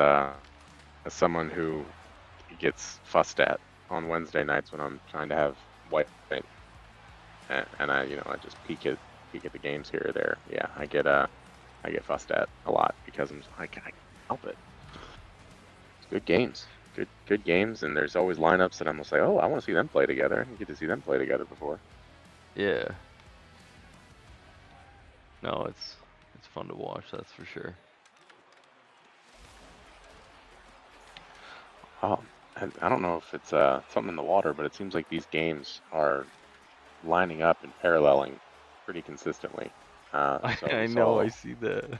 someone who gets fussed at on Wednesday nights when I'm trying to have white, and I just peek at the games here or there. Yeah, I get fussed at a lot because I can't help it. It's good games, good games, and there's always lineups that I'm just like, oh, I want to see them play together. I didn't get to see them play together before. Yeah. No, it's fun to watch, that's for sure. And I don't know if it's something in the water, but it seems like these games are lining up and paralleling pretty consistently. So we I know, saw I see that.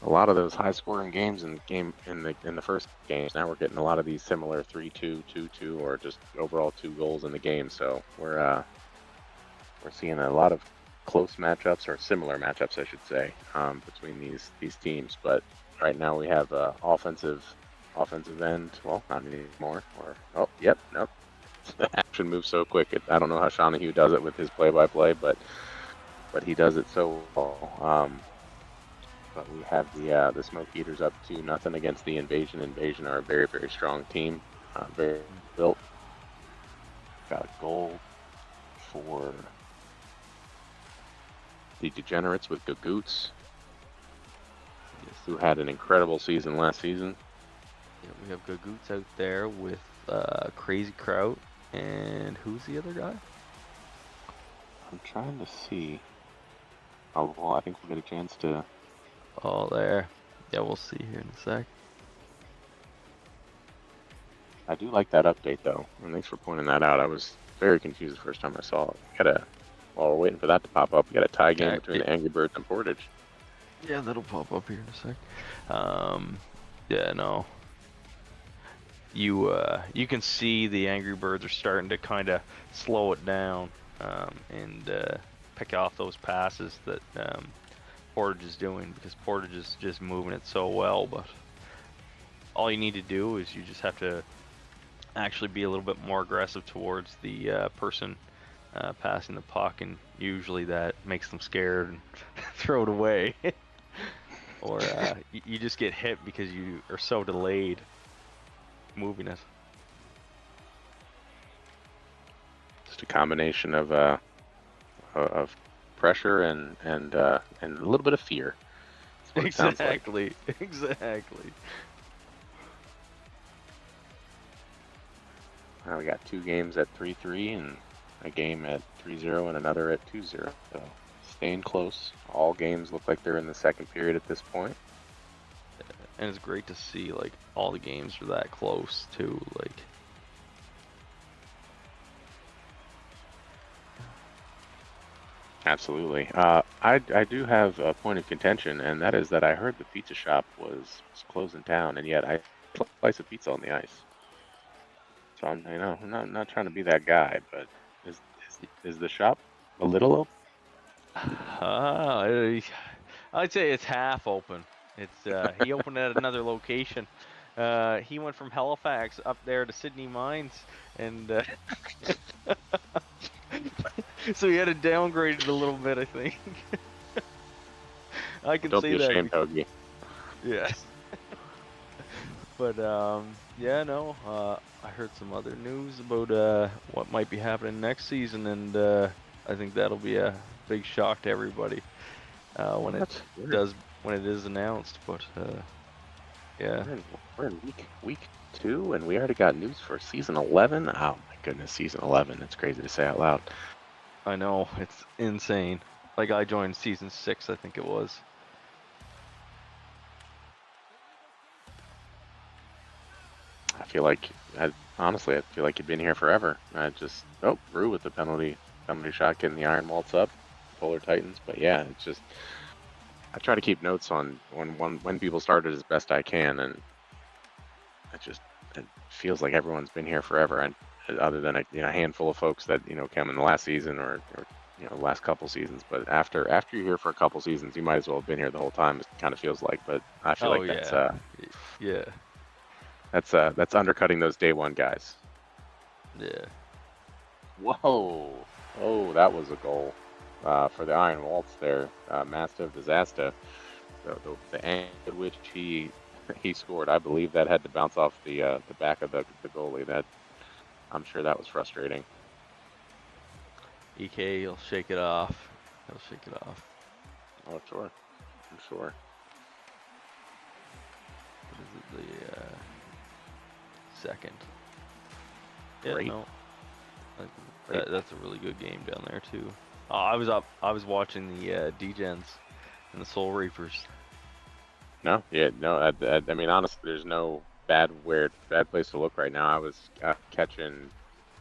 a lot of those high-scoring games in the first games. Now we're getting a lot of these similar 3-2, 2-2, or just overall 2 goals in the game. So we're seeing a lot of close matchups, or similar matchups, I should say, between these teams. But right now we have offensive end. Well, not anymore. Or oh, yep, nope. The action moves so quick. I don't know how Shawnee does it with his play-by-play, but he does it so well. But we have the Smoke Eaters up 2-0 against the Invasion. Invasion are a very, very strong team, very built. Got a goal for the Degenerates with Gagoots, Yes, who had an incredible season last season. yeah, we have Gagoots out there with Crazy Kraut, and who's the other guy? I'm trying to see. Oh, well, I think we'll get a chance to Oh, there. Yeah, we'll see here in a sec. I do like that update though, and thanks for pointing that out. I was very confused the first time I saw it. While we're waiting for that to pop up, we got a tie game between the Angry Birds and Portage. Yeah, that'll pop up here in a sec. Yeah, no. You can see the Angry Birds are starting to kind of slow it down and pick off those passes that Portage is doing, because Portage is just moving it so well. But all you need to do is you just have to actually be a little bit more aggressive towards the person passing the puck, and usually that makes them scared and throw it away. Or you just get hit because you are so delayed moving it. Just a combination of pressure and a little bit of fear. That's what it sounds like. Exactly. Now we got 2 games at 3-3 and a game at 3-0 and another at 2-0. So staying close. All games look like they're in the second period at this point. And it's great to see like all the games are that close too. Like, Absolutely. I do have a point of contention, and that is that I heard the pizza shop was closing down, and yet I slice of pizza on the ice. So I'm not trying to be that guy, but is is the shop a little open? I'd say it's half open. It's he opened at another location. He went from Halifax up there to Sydney Mines, and so he had to downgrade it a little bit, I think. I can Don't say be that. ashamed, Hoagie. Yeah. But yeah, no. I heard some other news about what might be happening next season, and I think that'll be a big shock to everybody when That's weird. when it is announced. But yeah, We're in week 2, and we already got news for season 11. Oh my goodness, season 11. It's crazy to say out loud. I know, it's insane. Like, I joined season 6, I think it was. Honestly, I feel like you've been here forever. Rue with the penalty shot, getting the iron waltz up, Polar Titans. But yeah, it's just, I try to keep notes on when people started as best I can, and it feels like everyone's been here forever, and other than a handful of folks that came in the last season or the last couple seasons. But after you're here for a couple seasons, you might as well have been here the whole time. It kind of feels like. But I feel like Yeah. that's undercutting those day one guys. Yeah. Whoa! Oh, that was a goal for the Iron Waltz there. Massive disaster. The angle at which he scored, I believe that had to bounce off the back of the goalie. That, I'm sure that was frustrating. EK, he'll shake it off. He'll shake it off. Oh, sure. I'm sure. What is it, the second? Great. Yeah, no. That's a really good game down there too. I was watching the D-Gens and the Soul Reapers. No, yeah, no. I mean, honestly, there's no bad place to look right now. I was catching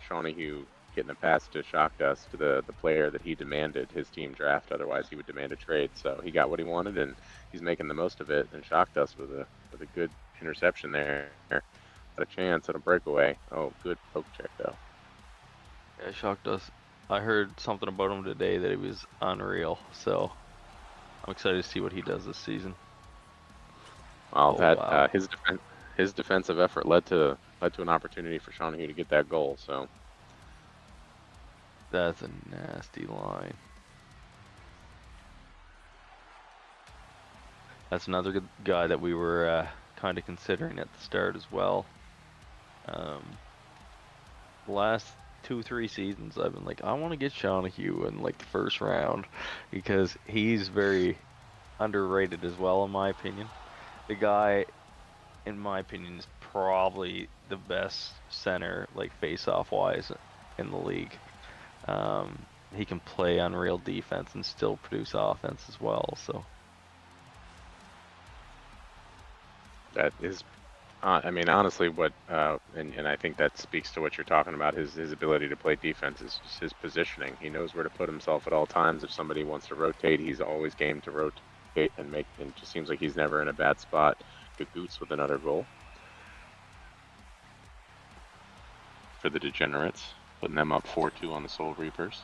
Shawnee getting a pass to Shock Dust, to the player that he demanded his team draft. Otherwise, he would demand a trade. So he got what he wanted, and he's making the most of it. And Shock Dust with a good interception there. Got a chance at a breakaway. Oh, good poke check though. Yeah, Shock Dust. I heard something about him today that he was unreal. So I'm excited to see what he does this season. Well, wow. his defensive effort led to an opportunity for Shawnee to get that goal. So that's a nasty line. That's another good guy that we were kind of considering at the start as well. The last 2-3 seasons, I've been like, I want to get Shawnee in like the first round, because he's very underrated as well, in my opinion. The guy, in my opinion, is probably the best center, like face-off wise, in the league. He can play unreal defense and still produce offense as well. So That is, I mean, honestly, and I think that speaks to what you're talking about. His ability to play defense is just his positioning. He knows where to put himself at all times. If somebody wants to rotate, he's always game to rotate and make. And it just seems like he's never in a bad spot. Gagoots with another goal for the Degenerates, putting them up 4-2 on the Soul Reapers.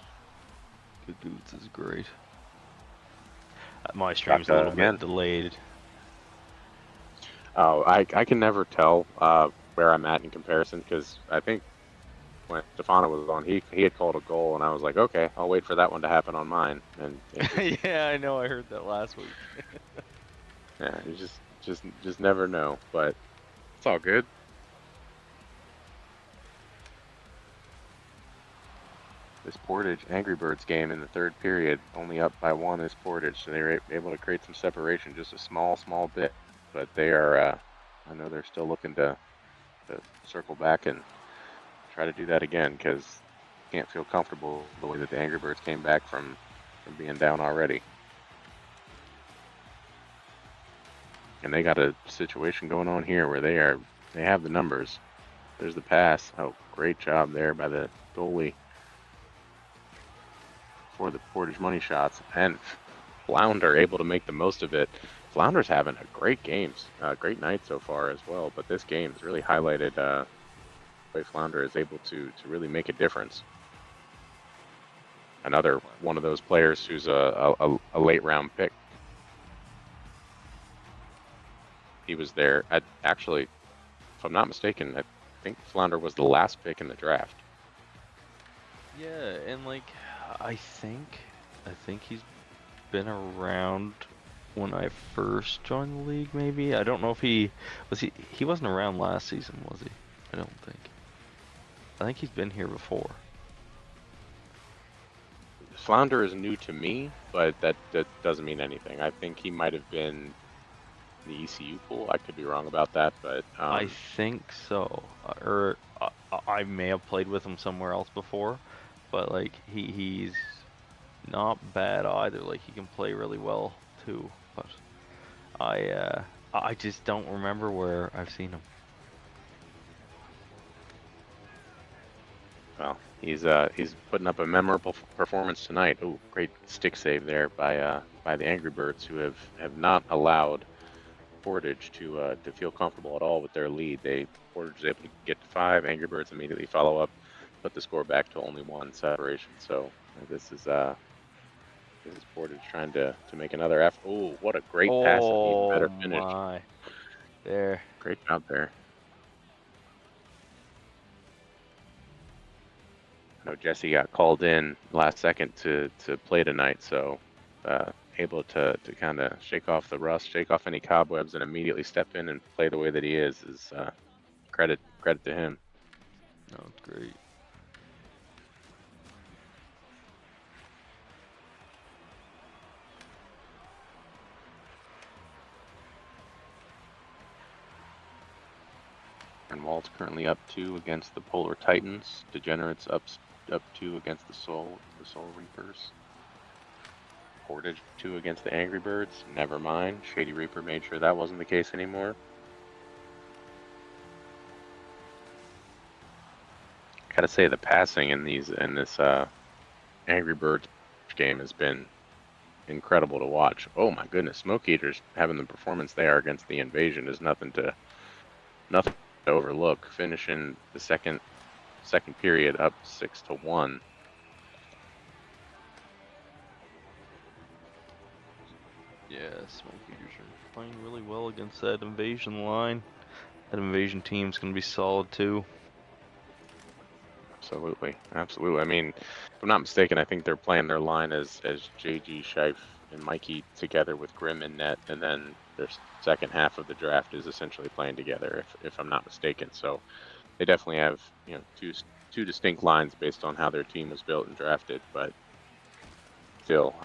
Good Boots is great. My Got stream's a little again. bit delayed. Oh, I can never tell where I'm at in comparison because I think when Stefano was on, he had called a goal, and I was like, okay, I'll wait for that one to happen on mine. And it just, Yeah, I know. I heard that last week. yeah, you just never know. But it's all good. This Portage Angry Birds game in the third period, only up by 1 is Portage, so they were able to create some separation, just a small bit. But they are, I know they're still looking to circle back and try to do that again because can't feel comfortable the way that the Angry Birds came back from being down already. And they got a situation going on here where they have the numbers. There's the pass. Oh, great job there by the goalie for the Portage money shots. And Flounder able to make the most of it. Flounder's having a great great night so far as well. But this game has really highlighted the way Flounder is able to really make a difference. Another one of those players who's a late round pick. He was there at actually, if I'm not mistaken, I think Flounder was the last pick in the draft. Yeah, and like I think he's been around when I first joined the league. Maybe I don't know if he was. He wasn't around last season, was he? I don't think. I think he's been here before. Flounder is new to me, but that doesn't mean anything. I think he might have been in the ECU pool. I could be wrong about that, but I think so. Or I may have played with him somewhere else before, but like he's not bad either. Like he can play really well too. But I just don't remember where I've seen him. well, he's putting up a memorable performance tonight. Oh, great stick save there by the Angry Birds, who have not allowed Portage to feel comfortable at all with their lead. Portage is able to get to 5. Angry Birds immediately follow up, put the score back to only 1 separation. So this is Portage trying to make another effort. Oh, what a great pass and an even Oh better finish. my! There. Great job there. I know Jesse got called in last second to play tonight, so able to kind of shake off the rust, shake off any cobwebs, and immediately step in and play the way that he is credit to him. No, it's great. And Walt's currently up 2 against the Polar Titans. Degenerates up 2 against the Soul Reapers. Portage 2 against the Angry Birds. Never mind. Shady Reaper made sure that wasn't the case anymore. Gotta say the passing in this Angry Birds game has been incredible to watch. Oh my goodness, Smoke Eaters having the performance they are against the Invasion is nothing to overlook. Finishing the second period up 6-1. Yeah, Smoke Eaters are playing really well against that Invasion line. That Invasion team's gonna be solid too. Absolutely. I mean, if I'm not mistaken, I think they're playing their line as JG, Scheif, and Mikey together with Grim and Net, and then their second half of the draft is essentially playing together, if I'm not mistaken. So they definitely have two distinct lines based on how their team was built and drafted, but still,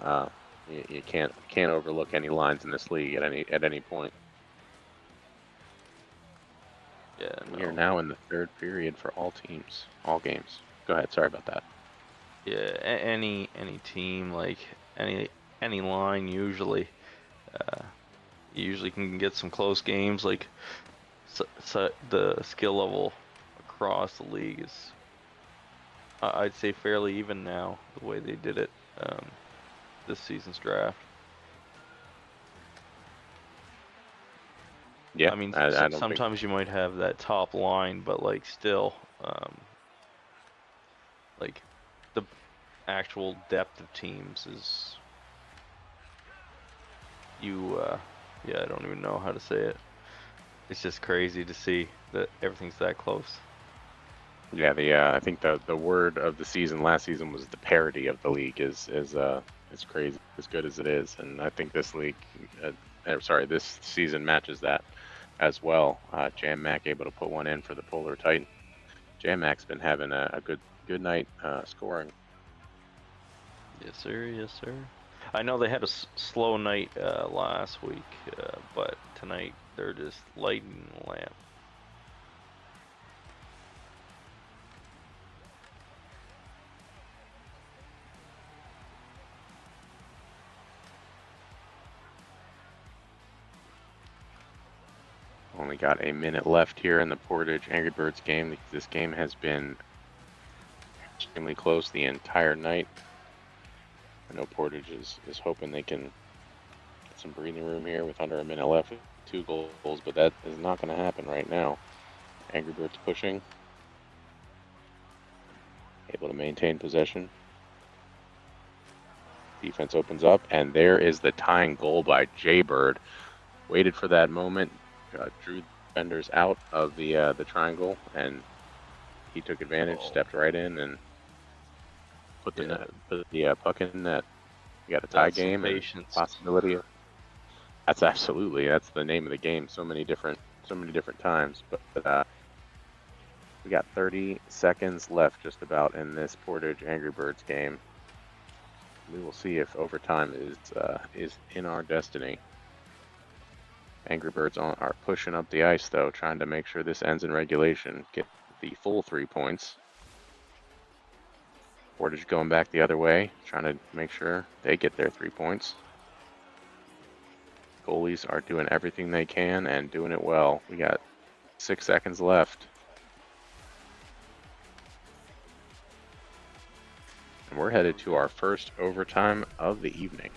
you can't overlook any lines in this league at any point. Yeah, We are no. now in the third period for all games. Go ahead. Sorry about that. Yeah, any team, like any line usually, You usually can get some close games. Like the skill level across the league is, I'd say, fairly even now. The way they did it this season's draft. Yeah, I mean, I don't think. sometimes you might have that top line, but like still, like the actual depth of teams is yeah, I don't even know how to say it. It's just crazy to see that everything's that close. Yeah, I think the word of the season last season was the parity of the league is crazy as good as it is, and I think this league, this season matches that as well. Jam Mac able to put one in for the Polar Titan. Jam Mac's been having a good night scoring. Yes, sir. Yes, sir. I know they had a slow night last week, but tonight they're just lighting the lamp. Only got a minute left here in the Portage Angry Birds game. This game has been extremely close the entire night. I know Portage is hoping they can get some breathing room here with under a minute left with 2 goals, but that is not going to happen right now. Angry Birds pushing, able to maintain possession. Defense opens up, and there is the tying goal by Jaybird. Waited for that moment, drew defenders out of the triangle, and he took advantage, stepped right in, and put the puck in net. We got a tie That's some game and patience. possibility of. That's the name of the game. So many different times, but we got 30 seconds left just about in this Portage Angry Birds game. We will see if overtime is in our destiny. Angry Birds are pushing up the ice though, trying to make sure this ends in regulation. Get the full 3 points. Portage going back the other way, trying to make sure they get their 3 points. Goalies are doing everything they can and doing it well. We got 6 seconds left. And we're headed to our first overtime of the evening.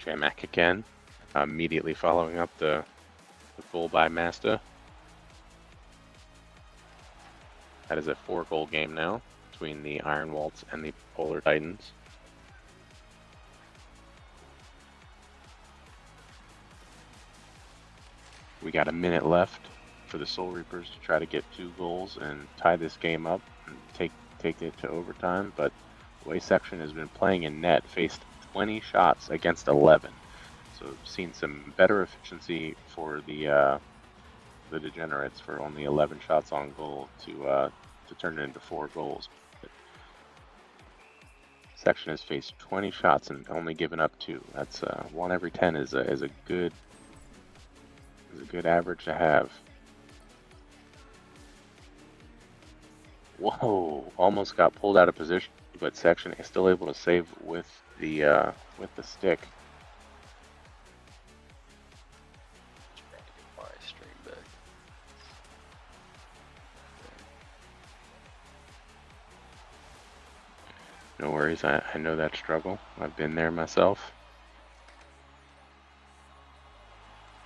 Jamak again, immediately following up the goal by Masta. That is a 4-goal game now between the Iron Waltz and the Polar Titans. We got a minute left for the Soul Reapers to try to get 2 goals and tie this game up and take it to overtime, but the way Section has been playing in net, faced 20 shots against 11. So we've seen some better efficiency for the Degenerates for only 11 shots on goal to turn it into 4 goals. But Section has faced 20 shots and only given up 2. That's 1 every 10 is a good average to have. Whoa! Almost got pulled out of position, but Section is still able to save with the stick. No worries, I know that struggle. I've been there myself.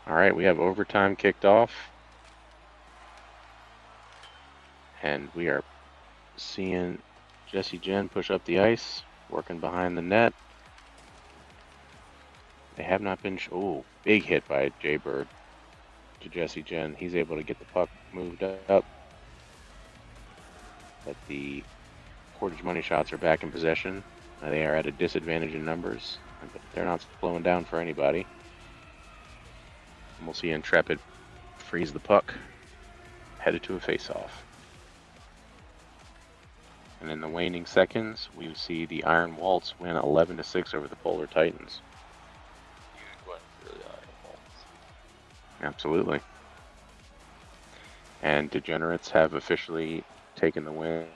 All right, we have overtime kicked off. And we are seeing Jesse Jen push up the ice, working behind the net. They have not been. Oh, big hit by Jaybird to Jesse Jen. He's able to get the puck moved up. But the Portage Money Shots are back in possession. They are at a disadvantage in numbers, but they're not slowing down for anybody. And we'll see Intrepid freeze the puck, headed to a face-off. And in the waning seconds, we see the Iron Waltz win 11-6 over the Polar Titans. Absolutely. And Degenerates have officially taken the win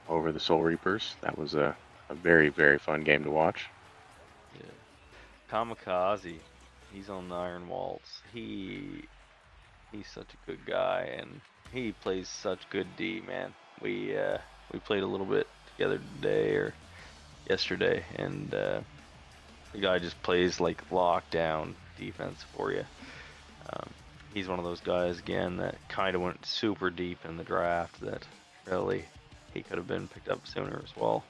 over the Soul Reapers. That was a very, very fun game to watch. Yeah. Kamikaze, he's on the Iron Waltz. He's such a good guy, and he plays such good D, man. We played a little bit together today or yesterday, and the guy just plays like lockdown defense for you. Um, he's one of those guys again that kind of went super deep in the draft that really he could have been picked up sooner as well.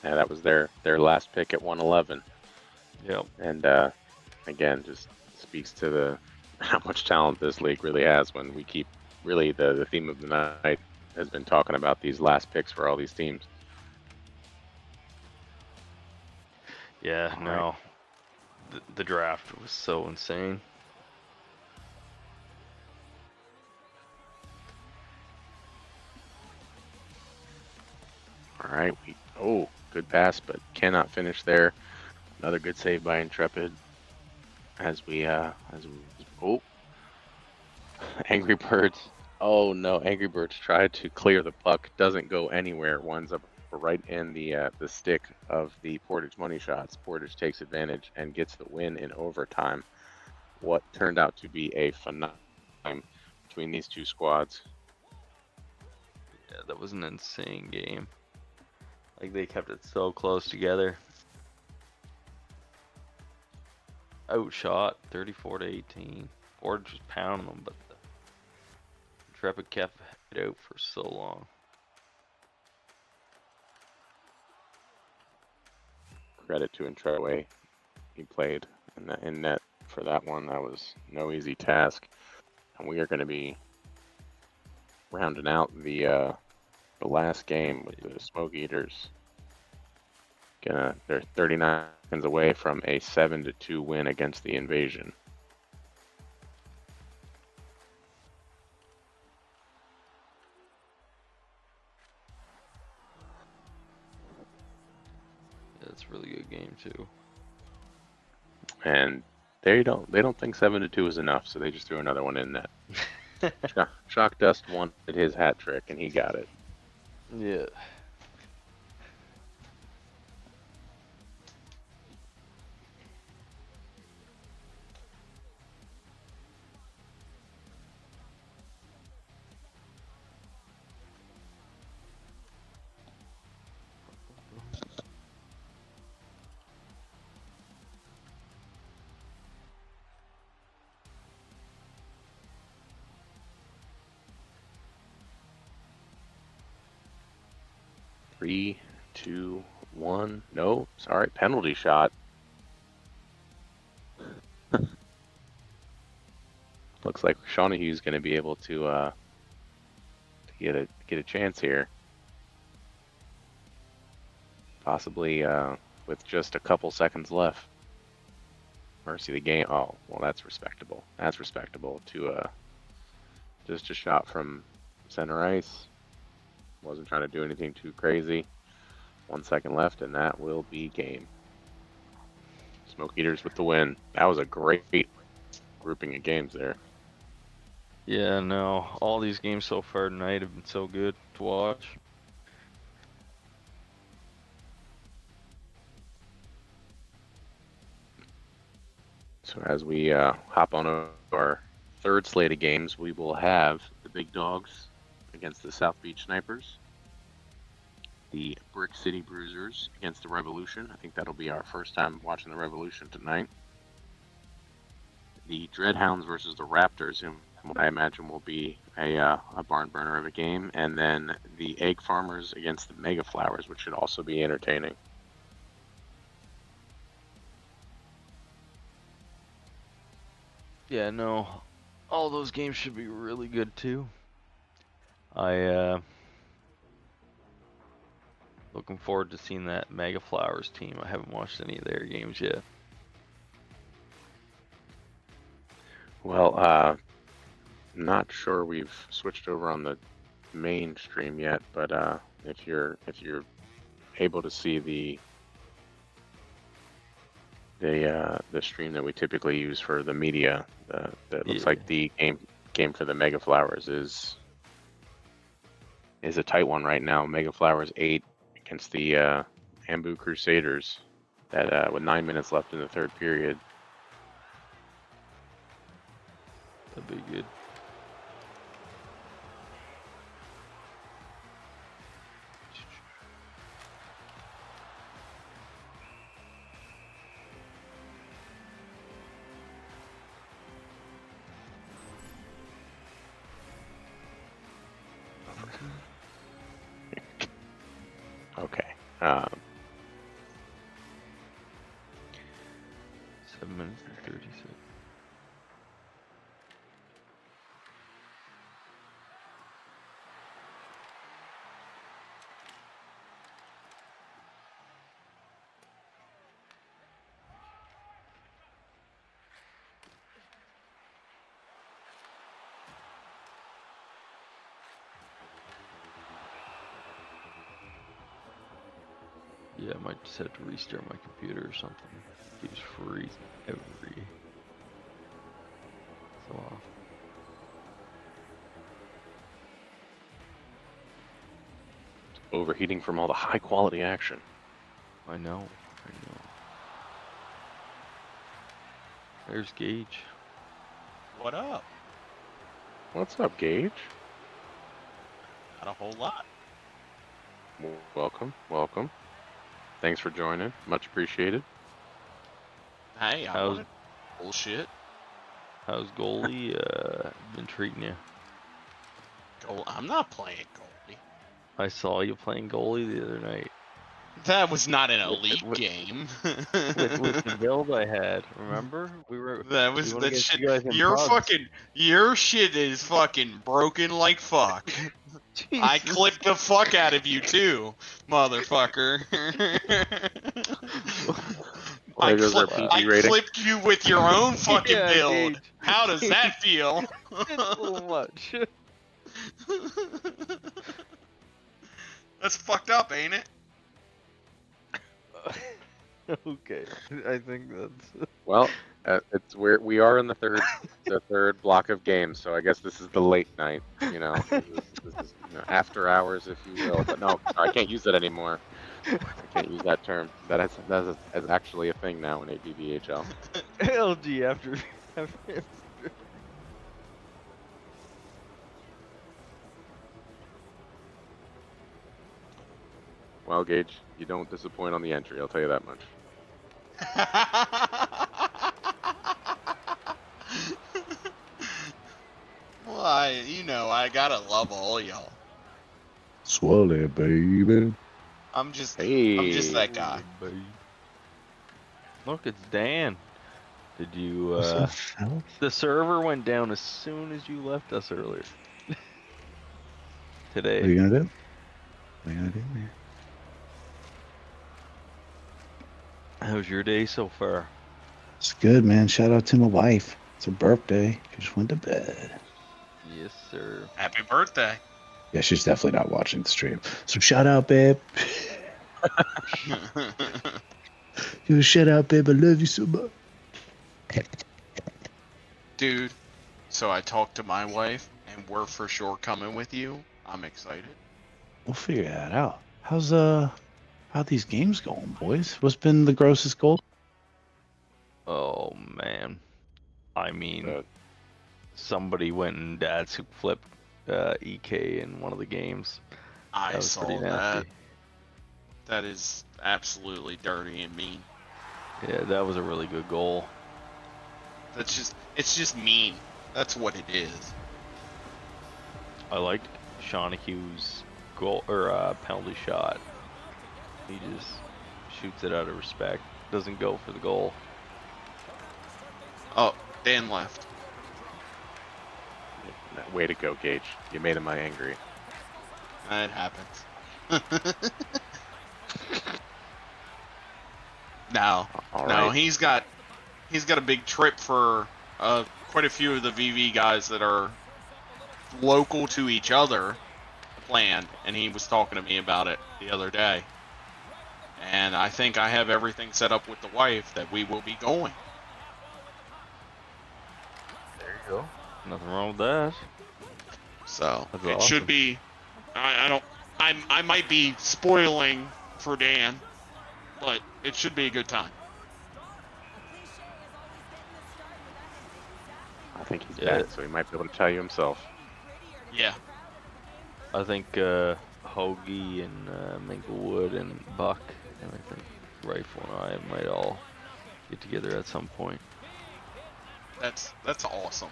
Yeah, that was their last pick at 111. Yep. And again, just speaks to the how much talent this league really has when we keep really the theme of the night has been talking about these last picks for all these teams. Yeah, All right. no. The draft was so insane. All right. Oh, good pass, but cannot finish there. Another good save by Intrepid. As we oh, Angry Birds. Oh no, Angry Birds tried to clear the puck, doesn't go anywhere. Winds up right in the stick of the Portage money shots. Portage takes advantage and gets the win in overtime. What turned out to be a phenomenal time between these two squads. Yeah, that was an insane game. Like they kept it so close together. Outshot 34-18. Portage was pounding them, but the Intrepid kept it out for so long. Credit to Intrepid, he played in net for that one. That was no easy task, and we are going to be rounding out the last game with the Smoke Eaters. They're 39 seconds away from a 7-2 win against the Invasion. Yeah, it's a really good game too. And they don't think 7-2 is enough, so they just threw another one in net. Shock Dust wanted his hat trick, and he got it. Yeah. Three, two, one. No, sorry, penalty shot. Looks like Shawnee's going to be able to get a chance here. Possibly with just a couple seconds left. Mercy the game. Oh, well, that's respectable. That's respectable to just a shot from center ice. Wasn't trying to do anything too crazy. 1 second left, and that will be game. Smoke Eaters with the win. That was a great grouping of games there. Yeah, no. All these games so far tonight have been so good to watch. So as we hop on our third slate of games, we will have the Big Dogs against the South Beach Snipers, the Brick City Bruisers against the Revolution. I think that'll be our first time watching the Revolution tonight. The Dreadhounds versus the Raptors, and what I imagine will be a barn burner of a game, and then the Egg Farmers against the Mega Flowers, which should also be entertaining. Yeah, no. All those games should be really good too. Looking forward to seeing that Mega Flowers team. I haven't watched any of their games yet. Well, not sure we've switched over on the main stream yet, but if you're able to see the stream that we typically use for the media. That looks Yeah. like the game for the Mega Flowers is a tight one right now. Mega Flowers 8 against the Ambu Crusaders. That with 9 minutes left in the third period. That'd be good. Okay. 7 minutes and 30 seconds. Yeah, I might just have to restart my computer or something. It keeps freezing every so often. Overheating from all the high quality action. I know. There's Gage. What up? What's up, Gage? Not a whole lot. Welcome. Thanks for joining. Much appreciated. Hey, I How's- wanted bullshit. How's goalie been treating you? I'm not playing goalie. I saw you playing goalie the other night. That was not an elite with- game. with the build I had, remember? That was we went that against shit. you guys in Your pubs. your shit is fucking broken like fuck. I Jesus. clipped the fuck out of you too, motherfucker. There goes our I PG rating. clipped you with your own fucking Yeah, build. Gage. How does that feel? It's a little much. That's fucked up, ain't it? Okay, I think that's. Well, we are in the third block of games, so I guess this is the late night. You know, this is after hours, if you will. But no, I can't use that anymore. I can't use that term. That is actually a thing now in VVHL. LG after. Well, Gage, you don't disappoint on the entry. I'll tell you that much. Well, I gotta love all y'all. Swallow, baby. I'm just Hey, that guy. Look, it's Dan. Did you? What's up, fella? The server went down as soon as you left us earlier. What are Today. you gonna do? What are you gonna do, man? How's your day so far? It's good, man. Shout out to my wife. It's her birthday. She just went to bed. Yes, sir. Happy birthday. Yeah, she's definitely not watching the stream. So shout out, babe. Yo, shout out, babe. I love you so much. Dude, so I talked to my wife, and we're for sure coming with you. I'm excited. We'll figure that out. How these games going, boys? What's been the grossest goal? Oh man. I mean, Uh, somebody went and Dad's flipped EK in one of the games. I That was saw pretty that. nasty. That is absolutely dirty and mean. Yeah, that was a really good goal. It's just mean. That's what it is. I liked Shaughnehue's goal or penalty shot. He just shoots it out of respect. Doesn't go for the goal. Oh, Dan left. way to go, Gage. You made him angry. It happens. No, All no, right. he's got a big trip for quite a few of the VV guys that are local to each other planned, and he was talking to me about it the other day. And I think I have everything set up with the wife that we will be going. There you go. Nothing wrong with that. So That's it should awesome. be. I don't. I might be spoiling for Dan, but it should be a good time. I think he's Yeah. back, so he might be able to tell you himself. Yeah. I think Hoagie and Minglewood and Buck and I think Rifle and I might all get together at some point. That's awesome.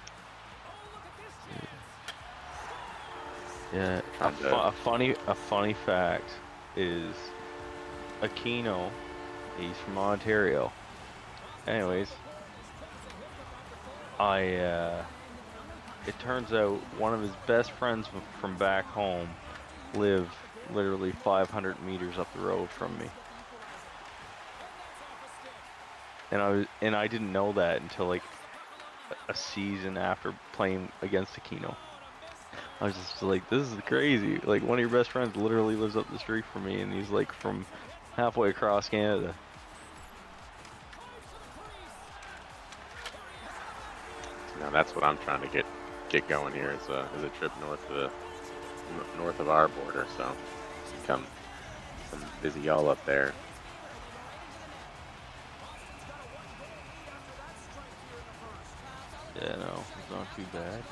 Yeah. A funny fact is Aquino. He's from Ontario. Anyways, it turns out one of his best friends from back home live literally 500 meters up the road from me. And I didn't know that until like a season after playing against Aquino. I was just like, this is crazy. Like, one of your best friends literally lives up the street from me, and he's like from halfway across Canada. Now that's what I'm trying to get going here is a trip north of our border. So become some busy y'all up there. Yeah, no, it's not too bad.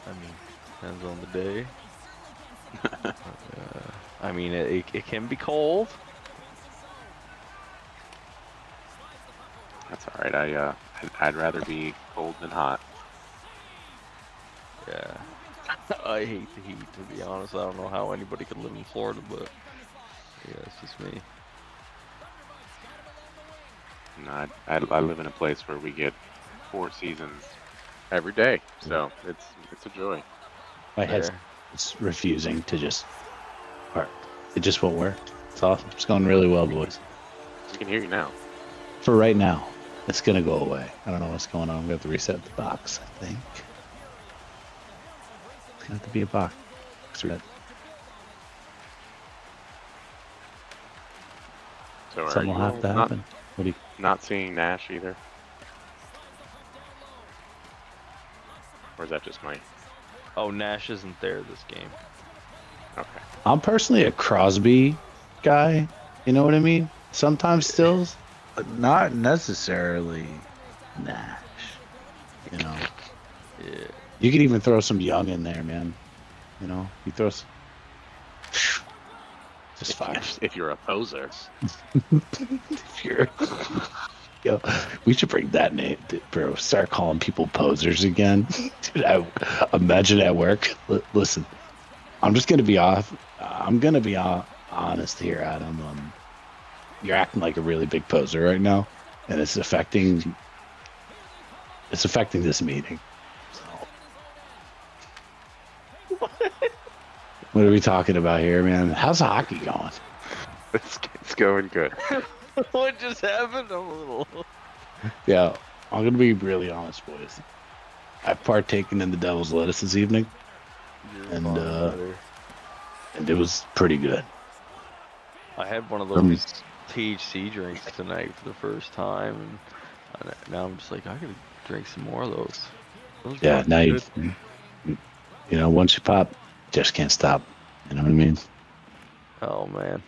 I mean, depends on the day. I mean, it can be cold. That's all right. I'd rather be cold than hot. Yeah. I hate the heat, to be honest. I don't know how anybody could live in Florida, but yeah, it's just me. No, I live in a place where we get 4 seasons every day, so it's a joy. My head's refusing to just work. It just won't work. It's awesome. It's going really well, boys. We can hear you now. For right now, it's gonna go away. I don't know what's going on. I'm gonna have to reset the box, I think. It's gonna have to be a box. So are Something will you have to happen. What do you? not seeing Nash either? Or is that just my... Oh, Nash isn't there this game. Okay. I'm personally a Crosby guy. You know what I mean? Sometimes stills, but not necessarily Nash. You know. Yeah. You could even throw some Young in there, man. You know, you throw some... just fire. If you're a poser. If you're... Yo, we should bring that name, bro. Start calling people posers again. Dude, I imagine at work. Listen, I'm just gonna be off. I'm gonna be honest here, Adam. You're acting like a really big poser right now, and it's affecting this meeting. So. What are we talking about here, man? How's hockey going? It's going good. What just happened? I'm a little... Yeah, I'm gonna be really honest, boys. I've partaken in the devil's lettuce this evening, and it was pretty good. I had one of those THC drinks tonight for the first time, and now I'm just like, I gotta drink some more of those. Yeah, now you know, once you pop, just can't stop. You know what I mean? Oh man.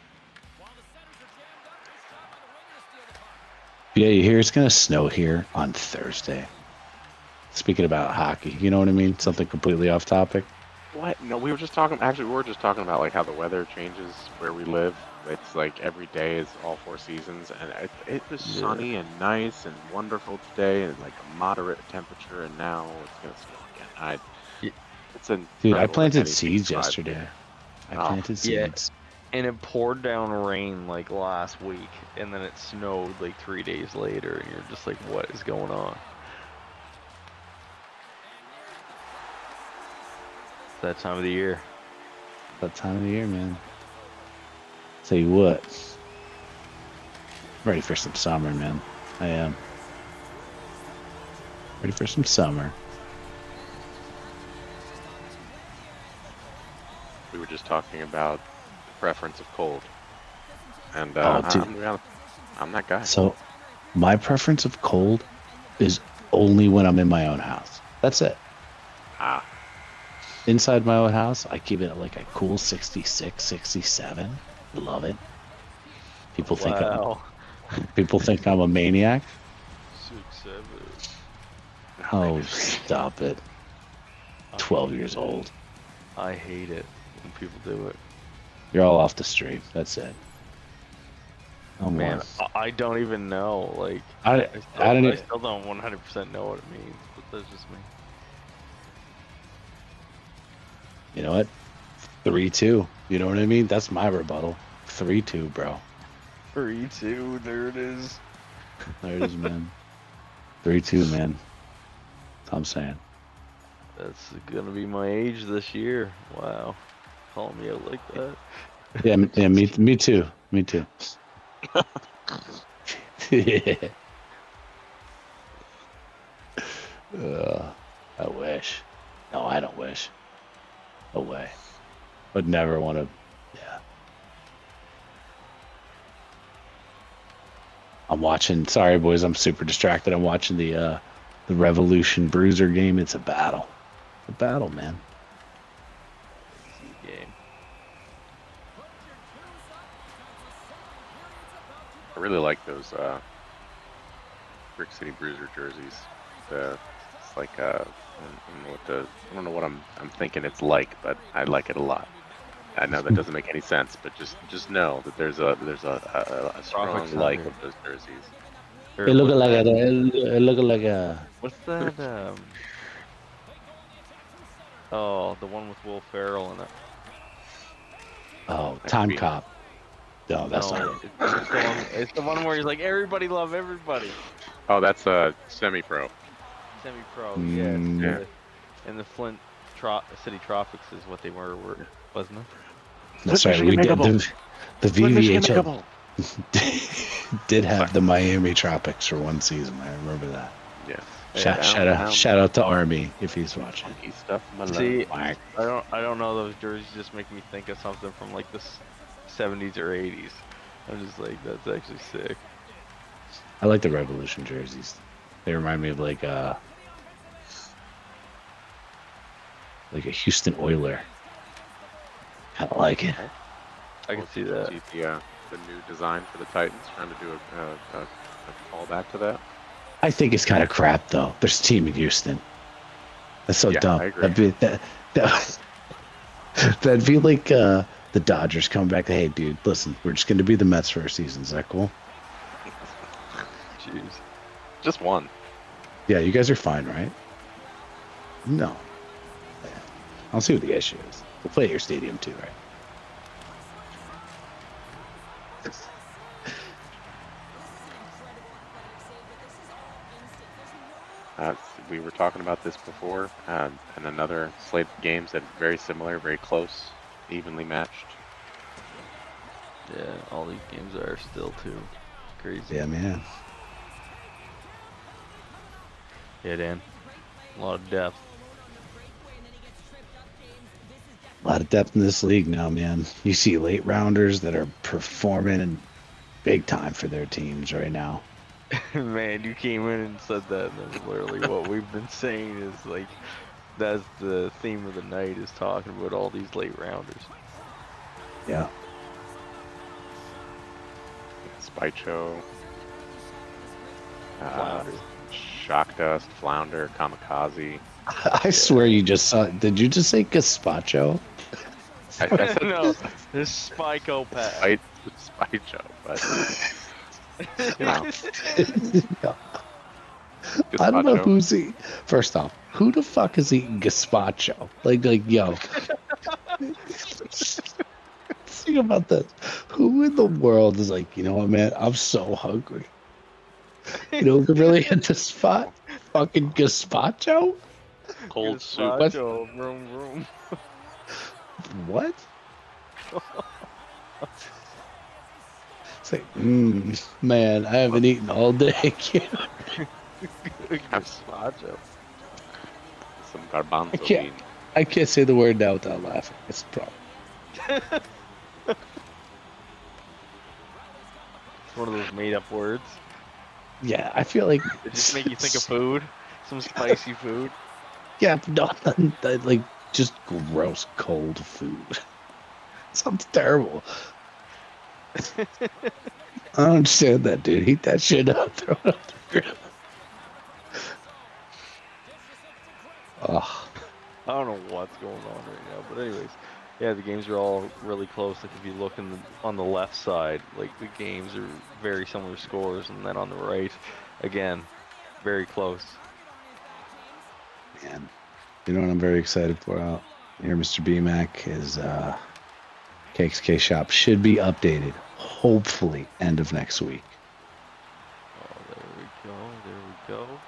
Yeah, you hear it's gonna snow here on Thursday. Speaking about hockey, you know what I mean? Something completely off topic. What? No, we were just talking about like how the weather changes where we live. It's like every day is all 4 seasons, and it was sunny and nice and wonderful today, and like a moderate temperature, and now it's gonna snow again. Dude, I planted seeds yesterday. I planted seeds. And it poured down rain like last week, and then it snowed like 3 days later, and you're just like, what is going on? It's that time of the year. That time of the year, man. Tell you what. Ready for some summer, man. I am. Ready for some summer. We were just talking about the preference of cold. and Oh, dude. I'm that guy. So, my preference of cold is only when I'm in my own house. That's it. Ah, Inside my own house, I keep it at like a cool 66, 67. Love it. People think Wow. I'm a maniac. 6'7". Oh, stop it. 12 years old. I hate it when people do it. You're all off the stream. That's it. No Man, more. I don't even know. Like, I don't I e- still don't 100% know what it means, but that's just me. You know what? 3-2. You know what I mean? That's my rebuttal. 3-2, bro. 3-2, there it is. There it is, man. 3-2, man. That's what I'm saying. That's gonna be my age this year. Wow. Calling me out like that. Yeah, me too. Me too. Yeah. I wish. No, I don't wish. No way. Would never want to. Yeah. I'm watching. Sorry, boys. I'm super distracted. I'm watching the Revolution Bruiser game. It's a battle. A battle, man. Game. I really like those Brick City Bruiser jerseys. It's like I don't know what I'm thinking it's like, but I like it a lot. I know that doesn't make any sense, but just know that there's a strong Graphics like on of those jerseys. Or It looked what's like that? it looked like a. What's that? Oh, the one with Will Ferrell in it. Oh, That Time could be- Cop. No, that's No, not it. it's the one where he's like, everybody love everybody. Oh, that's semi-pro. Semi-pro, Mm. Yeah. And the Flint City Tropics is what they were, wasn't it? That's right. We did the VVHL did have Sorry. the Miami Tropics for one season. I remember that. Yeah. Shout out to Army if he's watching. Funky stuff, my See, love. I don't know, those jerseys just make me think of something from like the 70s or 80s. I'm just like, that's actually sick. I like the Revolution jerseys. They remind me of like a Houston Oiler. Kind of like it. I can see that. The new design for the Titans, trying to do a callback to that. I think it's kind of crap though. There's a team in Houston. That's so Yeah, dumb. I agree. That'd be like the Dodgers come back. Hey, dude, listen, we're just gonna be the Mets for a season. Is that cool? Jeez. Just one. Yeah, you guys are fine, right? No. I'll see what the issue is. We'll play at your stadium too, right? We were talking about this before, and another slate of games that very similar, very close, evenly matched. Yeah, all these games are still too crazy. Yeah, man. Yeah, Dan. A lot of depth. A lot of depth in this league now, man. You see late rounders that are performing in big time for their teams right now. Man, you came in and said that, and that's literally what we've been saying is like, that's the theme of the night, is talking about all these late rounders. Yeah. Spycho, Flounder. Shock Dust, Flounder, Kamikaze. I swear you just saw. Did you just say gazpacho? I said No, this Spycopath. Spycho, but you know, I don't know gazpacho. who's eating. First off, who the fuck is eating gazpacho? Like, yo. Think about this. Who in the world is like, you know what, man? I'm so hungry. You know, who really hit the spot? Fucking gazpacho? Cold soup. Gazpacho, vroom vroom. What? It's like, man, I haven't eaten all day. Gazpacho. Some garbanzo I can't- bean. I can't say the word now without laughing. It's a problem. one of those made up words. Yeah, I feel like It just make you think of food, some spicy food. Yeah, no, like just gross cold food. Sounds terrible. I don't understand that, dude. Heat that shit up, throw it up the grill. Oh, I don't know what's going on right now, but anyways, yeah, the games are all really close. Like if you look on the left side, like the games are very similar scores, and then on the right, again, very close. man. You know what I'm very excited for out here, Mr. BMAC, is KXK Shop should be updated, hopefully, end of next week. Oh, there we go, there we go.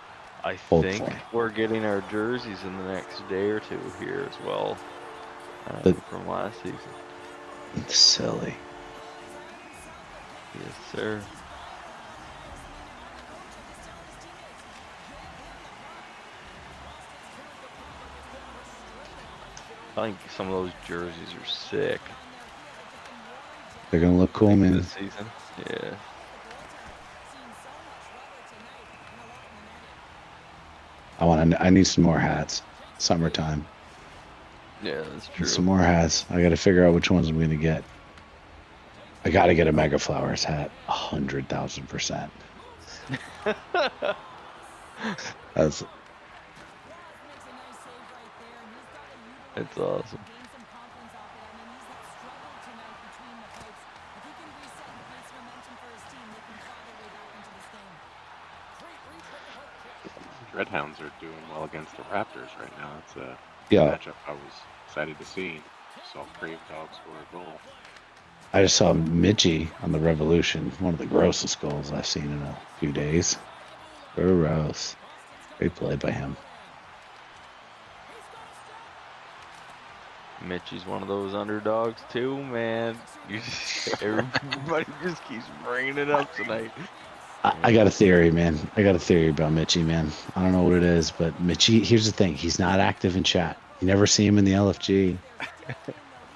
I Hopefully. think we're getting our jerseys in the next day or two here as well, from last season. It's silly. Yes, sir. I think some of those jerseys are sick. They're gonna look cool, man. This season, yeah. I need some more hats. Summertime. Yeah, that's true. Some more hats. I got to figure out which ones I'm gonna get. I got to get a Mega Flowers hat. 100,000%. That's. It's awesome. Redhounds are doing well against the Raptors right now. It's a Yeah. matchup I was excited to see. Saw Crave Dog score a goal. I just saw Mitchie on the Revolution. One of the grossest goals I've seen in a few days. Gross. Great play by him. Mitchie's one of those underdogs too, man. Everybody just keeps bringing it up tonight. I got a theory, man. I got a theory about Mitchie, man. I don't know what it is, but Mitchie, here's the thing. He's not active in chat. You never see him in the LFG.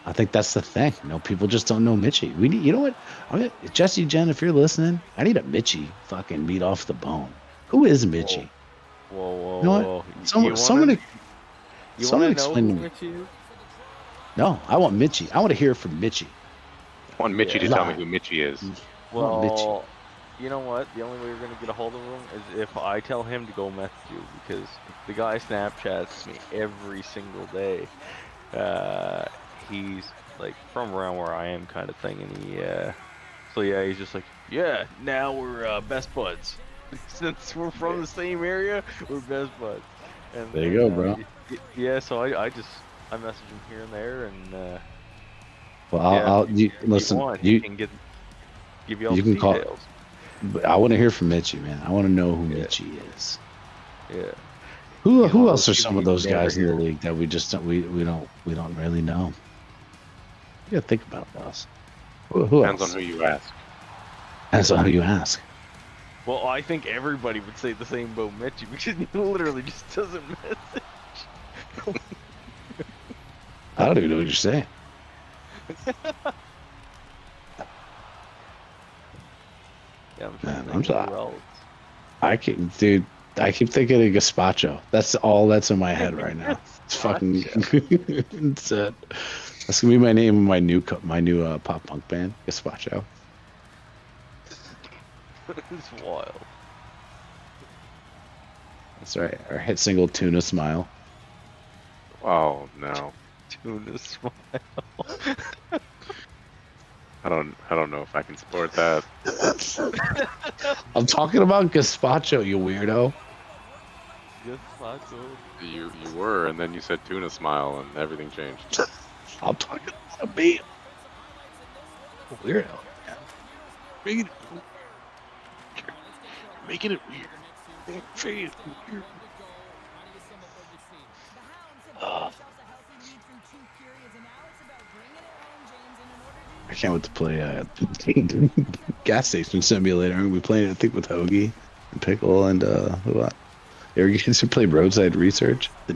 I think that's the thing. People just don't know Mitchie. We need, you know what? Jesse, Jen, if you're listening, I need a Mitchie fucking meat off the bone. Who is Mitchie? Whoa, You know what? Someone explain to me. Mitchie is? No, I want Mitchie. I want to hear from Mitchie. I want Mitchie to tell me who Mitchie is. Well, Mitchie. you know what? The only way you're gonna get a hold of him is if I tell him to go message you, because the guy Snapchats me every single day. He's like from around where I am, kind of thing, and he's just like, yeah, now we're best buds. Since we're from the same area, we're best buds. And There you go, bro. Yeah, so I message him here and there, and Well, listen. You can give you all you the can call- details. I want to hear from Mitchie, man. I want to know who Mitchie is. Yeah. Who else are some of you those never guys in the hear. league that we just don't we don't really know? You gotta think about those. Who Depends else? on who you ask. Depends on who you ask. Well, I think everybody would say the same about Mitchie because he literally just doesn't message. I don't even know what you're saying. Yeah, I'm trying Man, to I'm think sorry. who else. I keep thinking of gazpacho. That's all that's in my head right now. It's fucking. It's that's gonna be my name of my new pop punk band, Gazpacho. It's wild. That's right. Our hit single "Tuna Smile." Oh no, Tuna smile. I don't know if I can support that. I'm talking about gazpacho, you weirdo. Gazpacho. You were, and then you said tuna smile, and everything changed. I'm talking about me. Weirdo. Making it weird. Making it weird. I can't wait to play gas station simulator. I'm gonna be playing it, I think, with Hoagie and Pickle and who else? You guys should play Roadside Research, the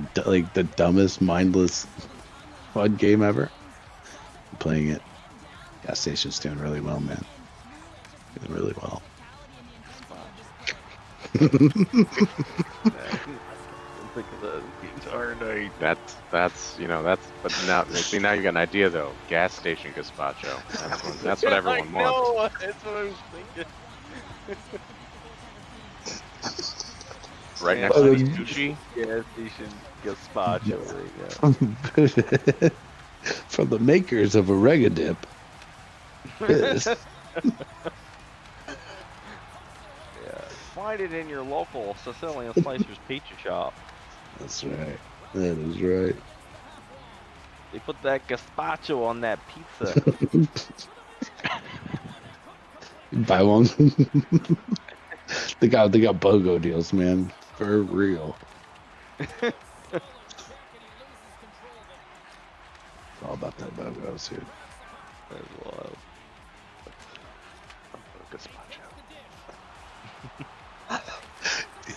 dumbest, mindless, fun game ever. I'm playing it. Gas station's doing really well, man. Doing really well. Think of the entire night. That's but now see now you got an idea though. Gas station gazpacho. That's what everyone I wants. know. That's what I was thinking. Right Man, next to Oh, the the- sushi. gas station gazpacho right now. From the makers of Oregadip. Yes. Yeah. Find it in your local Sicilian Slicer's Pizza Shop. That's right. That is right. They put that gazpacho on that pizza. Buy one. they got BOGO deals, man. For real. It's all about that BOGOs, dude. That's wild. Gazpacho.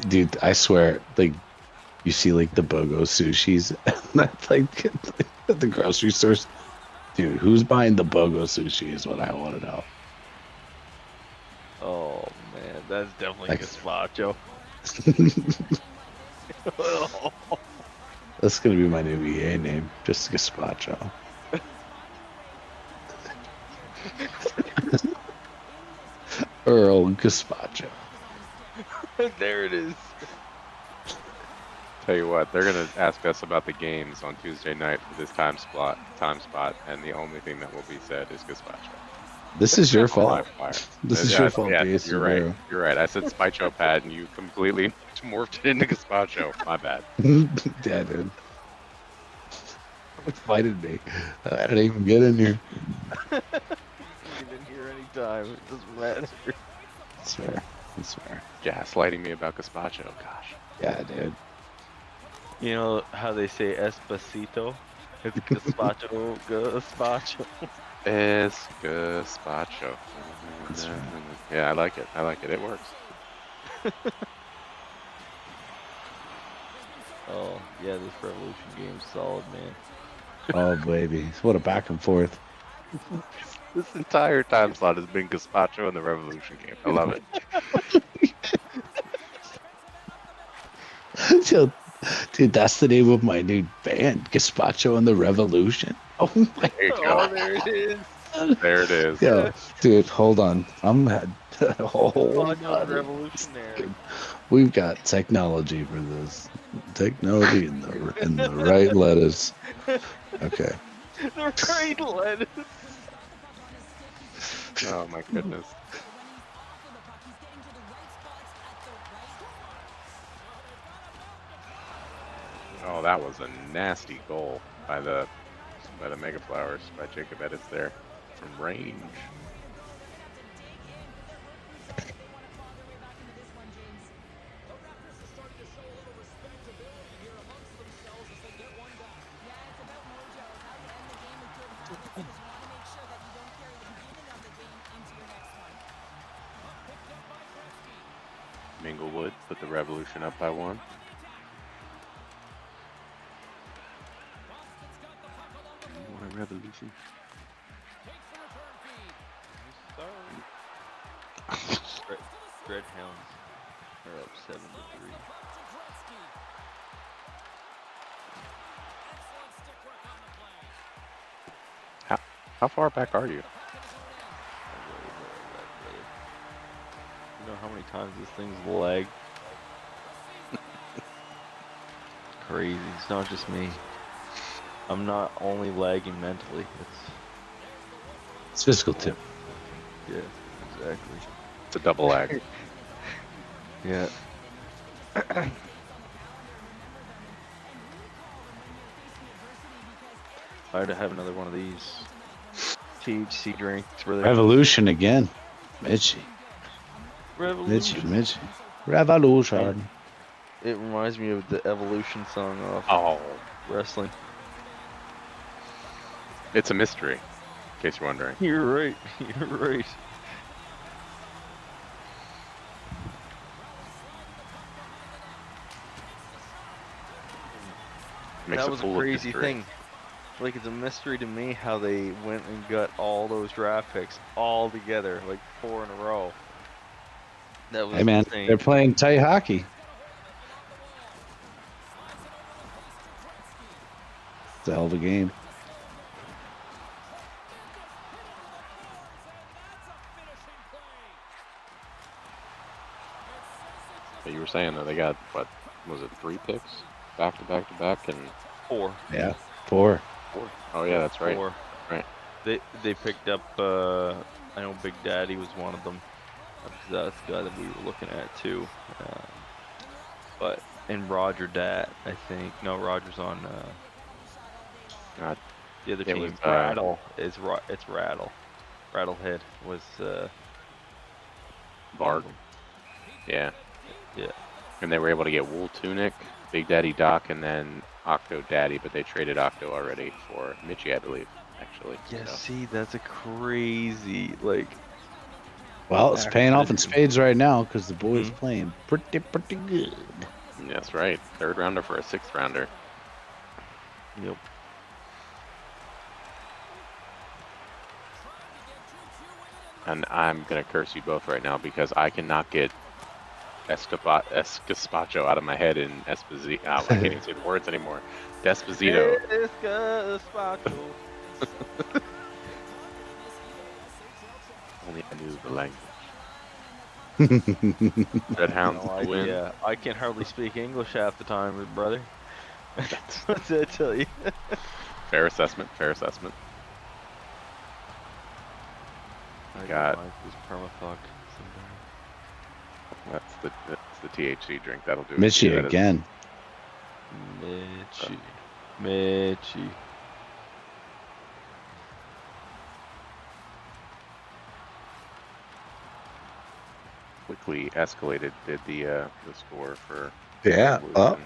Dude, I swear, like you see like the BOGO sushis that's like at the grocery stores. Dude, who's buying the BOGO sushi is what I want to know. Oh man, that's definitely Like- gazpacho. That's gonna be my new EA name, just Gazpacho. Earl Gazpacho. There it is. Tell you what, they're gonna ask us about the games on Tuesday night for this time spot, and the only thing that will be said is gazpacho. This is your On fault. live fire. This is Yeah, your fault, yeah, BSC, you're right. bro. You're right. I said Spycho pad, and you completely morphed it into gazpacho. My bad. Yeah, dude. Invited me. I didn't even get in here. You can in here anytime. It doesn't matter. That's fair. That's fair. Gaslighting me about gazpacho. Gosh. Yeah, dude. You know how they say Espacito? It's gazpacho, gazpacho. Es gazpacho. That's right. Yeah, I like it. I like it. It works. Oh, yeah, this Revolution game's solid, man. Oh, baby. What a back and forth. This entire time slot has been gazpacho in the Revolution game. I love it. Dude, that's the name of my new band, Gazpacho and the Revolution. Oh my There you Oh, go. there it is. There it is. Yo, dude, hold on. Hold Gazpacho on. Revolutionary. We've got technology for this. Technology in the right lettuce. Okay. The right lettuce. Oh my goodness. Oh, that was a nasty goal by the Mega Flowers by Jacob Edits there from range. Minglewood put the Revolution up by 1. What a revolution. Dreadhounds are up 7-3. How far back are you? You know how many times this thing's lagged? Crazy. It's not just me. I'm not only lagging mentally. It's physical too. Yeah, exactly. It's a double lag. Yeah. I had to have another one of these THC drinks where they Revolution again. Mitchie. Revolution. Mitchie. Revolution. It reminds me of the Evolution song off Oh, wrestling. it's a mystery, in case you're wondering. You're right. You're right. Makes That a was a fool of crazy mystery. thing. Like, it's a mystery to me how they went and got all those draft picks all together, like 4 in a row. That was Hey man, insane. they're playing tight hockey. It's a hell of a game. But you were saying that they got, what, was it 3 picks? Back to back to back and 4. Yeah, 4. 4. Oh yeah, that's right. 4. Right. They picked up. I know Big Daddy was one of them. That's the guy that we were looking at too. But and Roger Dat, I think. No, Roger's on Uh, the other it team. was, Rattle is it's Rattle. Rattlehead was one Bart. of them. Yeah. Yeah. And they were able to get Wool Tunic, Big Daddy Doc, and then Octo Daddy, but they traded Octo already for Mitchie, I believe, actually. Yeah. So, See, that's a crazy like. Well, it's paying off in acquisition. spades right now because the boys Mhm. playing pretty good. that's right. 3rd rounder for a 6th rounder. Yep. And I'm going to curse you both right now because I cannot get Escaspacho out of my head in Esposito. Oh, I can't even say the words anymore. Desposito. Escaspacho. Only I knew the language. Red Hounds No win. idea. I can hardly speak English half the time, brother. What's that tell you? Fair assessment. Fair assessment. I Got- don't like this permafuck. That's the THC drink. That'll do it. Mitchie That is- again. Mitchie. quickly escalated did the score for Yeah. Revolution. Oh,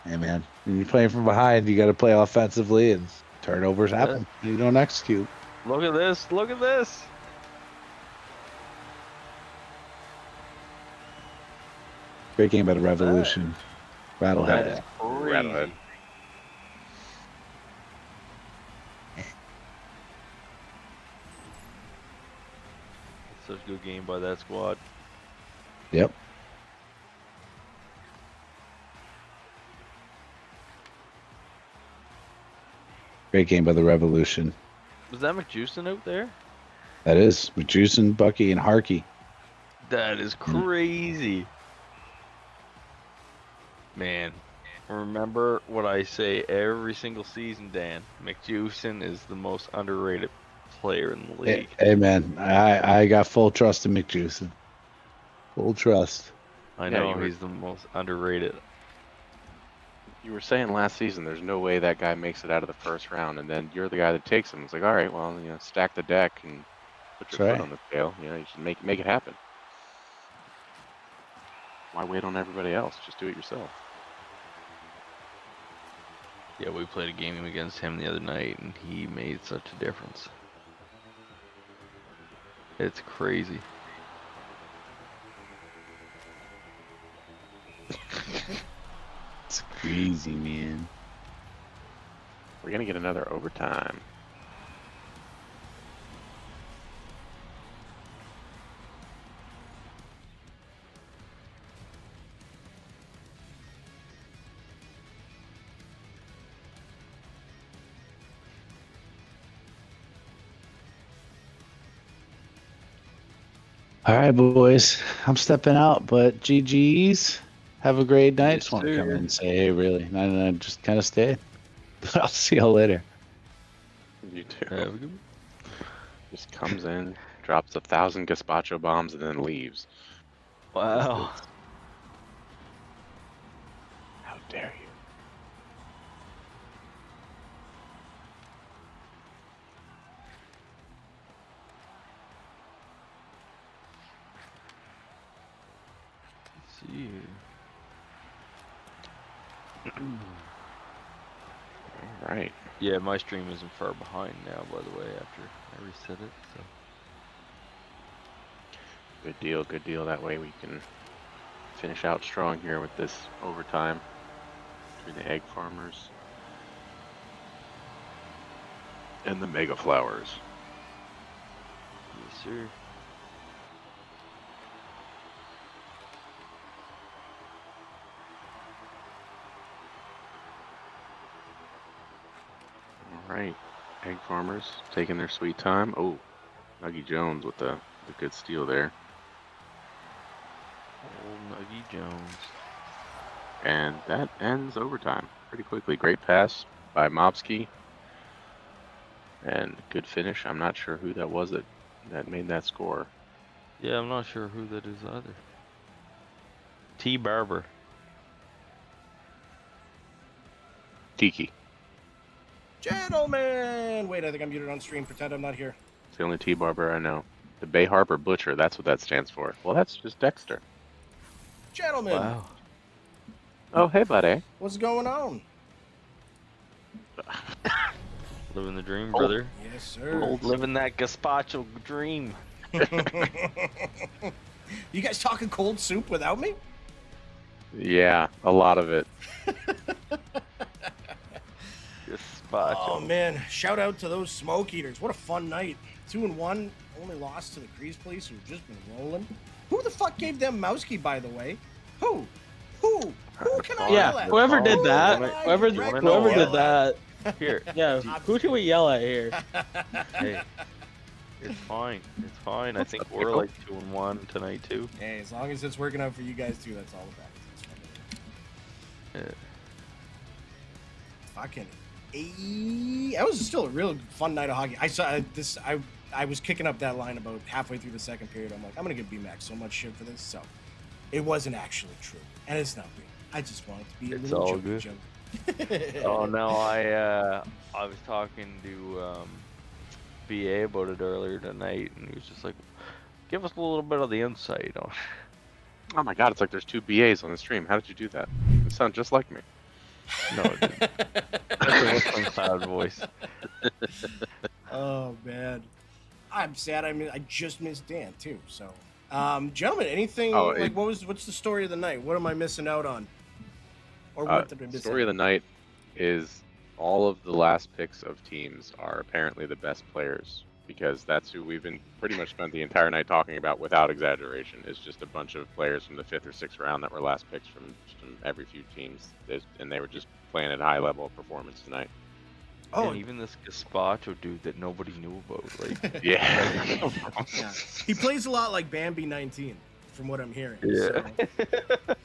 hey man, when you're playing from behind, you got to play offensively, and turnovers happen. You don't execute. Look at this. Look at this. Great game by the Look at that. Revolution. That Rattlehead. is Rattlehead. crazy. Such a good game by that squad. Yep. Great game by the Revolution. Was that McJuicin out there? That is with Juicin, Bucky, and Harkey. That is crazy. Man, remember what I say every single season, Dan. McJuicin is the most underrated player in the league. Hey man, I got full trust in McJuicin. Full trust. I Yeah, know you were- he's the most underrated. You were saying last season there's no way that guy makes it out of the first round, and then you're the guy that takes him. It's like, all right, well, stack the deck and put your That's foot right. on the scale. You should make it happen. Why wait on everybody else? Just do it yourself. Yeah, we played a game against him the other night, and he made such a difference. It's crazy. It's crazy, man. We're gonna get another overtime. All right, boys. I'm stepping out, but GG's. Have a great night. Yes, Just want to sir. come in and say, hey, really. No, just kind of stay. But I'll see y'all later. You too. Have a good one. Just comes in, drops 1,000 gazpacho bombs, and then leaves. Wow. How dare you? See you. All right. Yeah, my stream isn't far behind now, by the way, after I reset it. So. Good deal. Good deal. That way we can finish out strong here with this overtime between the egg farmers. And the Mega Flowers. Yes, sir. All right. Egg farmers taking their sweet time. Oh, Nuggy Jones with the good steal there. Old Nuggy Jones. And that ends overtime pretty quickly. Great pass by Mobsky. And good finish. I'm not sure who that was that made that score. Yeah, I'm not sure who that is either. T. Barber. Tiki. Gentlemen! Wait, I think I'm muted on stream. Pretend I'm not here. It's the only T Barber I know. The Bay Harbor Butcher. That's what that stands for. Well, that's just Dexter. Gentlemen, Wow. Oh, hey, buddy. what's going on? Living the dream, Oh. brother. Yes, sir. Living that gazpacho dream. You guys talking cold soup without me? Yeah, a lot of it. Gazpacho. Oh man, shout out to those smoke eaters. What a fun night. 2-1, only lost to the Crease Police who've just been rolling. Who the fuck gave them Mowski, by the way? Who? Who can I yell Yeah, at? whoever did Who that, can I whoever directly know did yell at? that, Here. yeah, who can we yell at here? Hey. It's fine. It's fine. I What's think up, we're Pickle? like 2-1 tonight too. Hey, as long as it's working out for you guys too, that's all that matters. Yeah. Fucking that was still a real fun night of hockey. I saw this. I was kicking up that line about halfway through the second period. I'm like, I'm gonna give BMAX so much shit for this. So it wasn't actually true, and it's not real. I just wanted to be a It's little all jokey good. joke. Oh no, I was talking to BA about it earlier tonight, and he was just like, "Give us a little bit of the insight on." Oh my god, it's like there's two BAs on the stream. How did you do that? You sound just like me. No, dude. That's a Whistling Cloud voice. Oh man, I'm sad. I just missed Dan too. So, gentlemen, anything Oh, like what's the story of the night? What am I missing out on? Or what did I miss? Story of the night is all of the last picks of teams are apparently the best players, because that's who we've been pretty much spent the entire night talking about without exaggeration. Is just a bunch of players from the 5th or 6th round that were last picks from every few teams, and they were just playing at a high level of performance tonight. Oh, And even this Gazpacho dude that nobody knew about, like, Yeah. yeah. He plays a lot like Bambi 19, from what I'm hearing. yeah. So.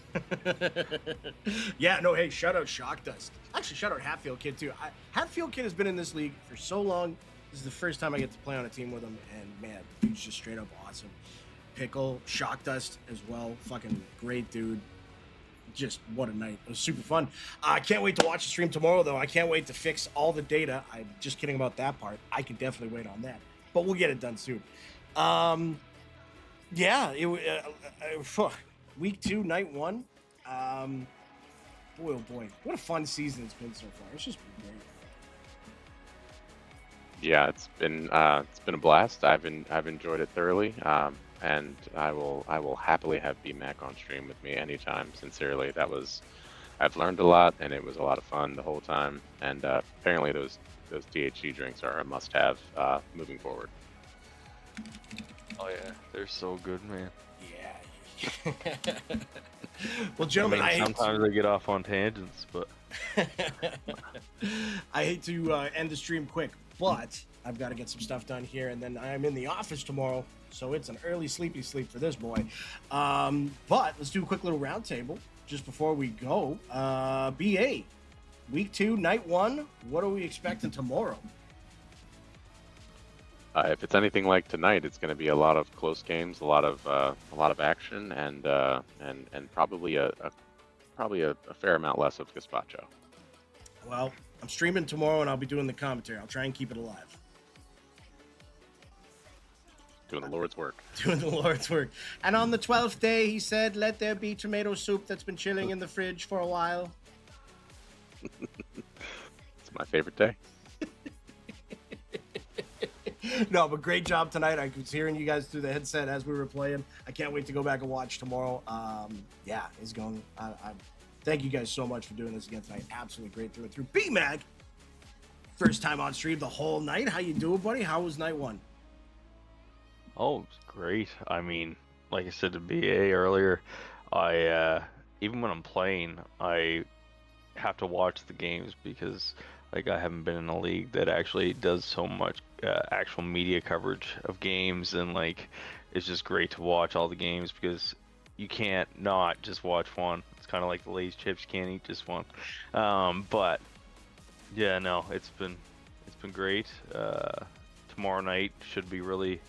Yeah, no, hey, shout out Shock Dust. Actually, shout out Hatfield Kid, too. Hatfield Kid has been in this league for so long. This is the first time I get to play on a team with him, and man, dude's just straight up awesome. Pickle, Shock Dust as well. Fucking great dude. Just what a night. It was super fun. I can't wait to watch the stream tomorrow, though. I can't wait to fix all the data. I'm just kidding about that part. I can definitely wait on that, but we'll get it done soon. Yeah, week 2, night 1. Boy, oh boy, what a fun season it's been so far. It's just been great. Yeah, it's been a blast. I've enjoyed it thoroughly, and I will happily have BMAC on stream with me anytime. Sincerely, I've learned a lot, and it was a lot of fun the whole time. And apparently, those THC drinks are a must-have moving forward. Oh yeah, they're so good, man. Yeah. Well, gentlemen, I hate sometimes they get off on tangents, but I hate to end the stream quick, but I've got to get some stuff done here, and then I'm in the office tomorrow, so it's an early sleepy sleep for this boy. But let's do a quick little round table just before we go. BA, week 2, night 1. What are we expecting tomorrow? If it's anything like tonight, it's going to be a lot of close games, a lot of action, and probably a fair amount less of gazpacho. Well, I'm streaming tomorrow, and I'll be doing the commentary. I'll try and keep it alive. Doing the Lord's work. Doing the Lord's work. And on the 12th day, he said, let there be tomato soup that's been chilling in the fridge for a while. It's my favorite day. No, but great job tonight. I was hearing you guys through the headset as we were playing. I can't wait to go back and watch tomorrow. Yeah, it's going. I thank you guys so much for doing this again tonight. Absolutely great through and through. BMAG, First time on stream the whole night. How you doing, buddy? How was night one? Oh, it was great. I mean, like I said to BA earlier, I even when I'm playing, I have to watch the games because like I haven't been in a league that actually does so much actual media coverage of games, and like it's just great to watch all the games because you can't not just watch one. It's kind of like the Lay's chips, you can't eat just one. But yeah, no, it's been great. Tomorrow night should be really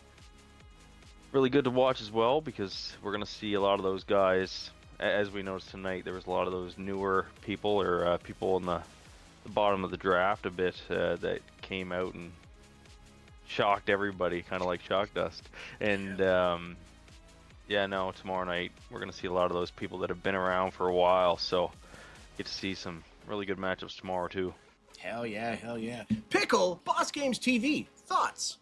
good to watch as well because we're gonna see a lot of those guys. As we noticed tonight, there was a lot of those newer people or people in the bottom of the draft a bit that came out and shocked everybody, kind of like shock dust. And yeah, no, tomorrow night we're gonna see a lot of those people that have been around for a while. So get to see some really good matchups tomorrow too. Hell yeah, hell yeah. Pickle, Boss Games TV, thoughts?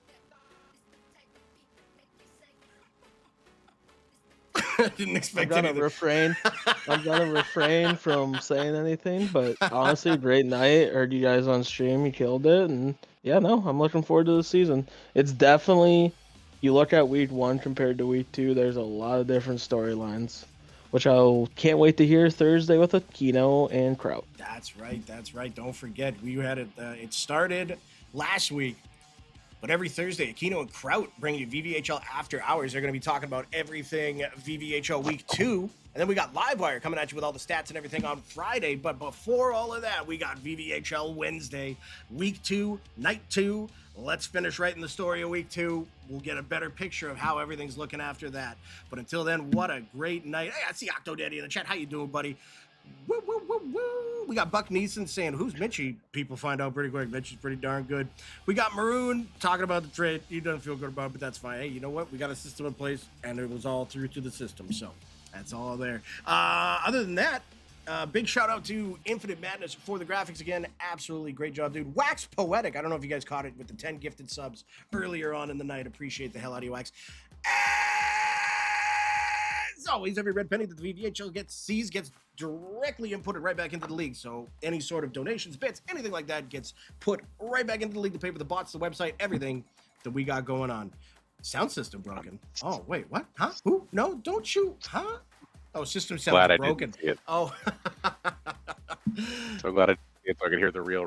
Didn't I'm expect gonna anything. refrain. I'm gonna refrain from saying anything, but honestly, great night. Heard you guys on stream, you killed it, and yeah, no, I'm looking forward to the season. It's definitely, you look at week 1 compared to week 2, there's a lot of different storylines, which I can't wait to hear Thursday with Aquino and Kraut. That's right, that's right. Don't forget, we had it. It started last week. But every Thursday, Aquino and Kraut bring you VVHL After Hours. They're going to be talking about everything VVHL Week 2. And then we got Livewire coming at you with all the stats and everything on Friday. But before all of that, we got VVHL Wednesday, Week 2, Night 2. Let's finish writing the story of Week 2. We'll get a better picture of how everything's looking after that. But until then, what a great night. Hey, I see Octo Daddy in the chat. How you doing, buddy? Woo, woo, woo, woo. We got Buck Neeson saying, who's Mitchie? People find out pretty quick. Mitchie's pretty darn good. We got Maroon talking about the trade. He doesn't feel good about it, but that's fine. Hey, you know what? We got a system in place, and it was all through to the system. So that's all there. Other than that, big shout out to Infinite Madness for the graphics again. Absolutely great job, dude. Wax Poetic. I don't know if you guys caught it with the 10 gifted subs earlier on in the night. Appreciate the hell out of you, Wax. As always, every red penny that the VVHL gets directly inputted right back into the league. So any sort of donations, bits, anything like that gets put right back into the league to pay for the bots, the website, everything that we got going on. Sound system broken. Oh, wait, what? Huh? Who? No, don't shoot. Huh? Oh, system sounds Glad I broken. didn't see it. Oh. So glad I didn't see it so I could hear the real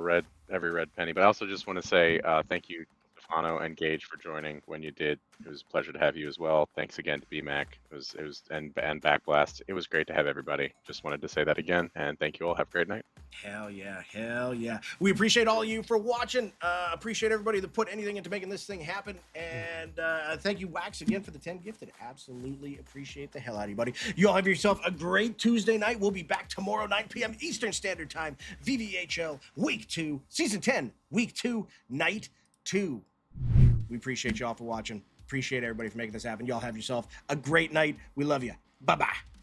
every red penny. But I also just want to say thank you, Stefano and Gage, for joining when you did. It was a pleasure to have you as well. Thanks again to BMAC. It was and Backblast. It was great to have everybody. Just wanted to say that again, and thank you all. Have a great night. Hell yeah, hell yeah. We appreciate all of you for watching. Appreciate everybody that put anything into making this thing happen. And thank you, Wax, again for the 10 gifted. Absolutely appreciate the hell out of you, buddy. You all have yourself a great Tuesday night. We'll be back tomorrow, 9 p.m. Eastern Standard Time. VVHL Week 2, Season 10, Week 2, Night 2. We appreciate y'all for watching. Appreciate everybody for making this happen. Y'all have yourself a great night. We love you. Bye-bye.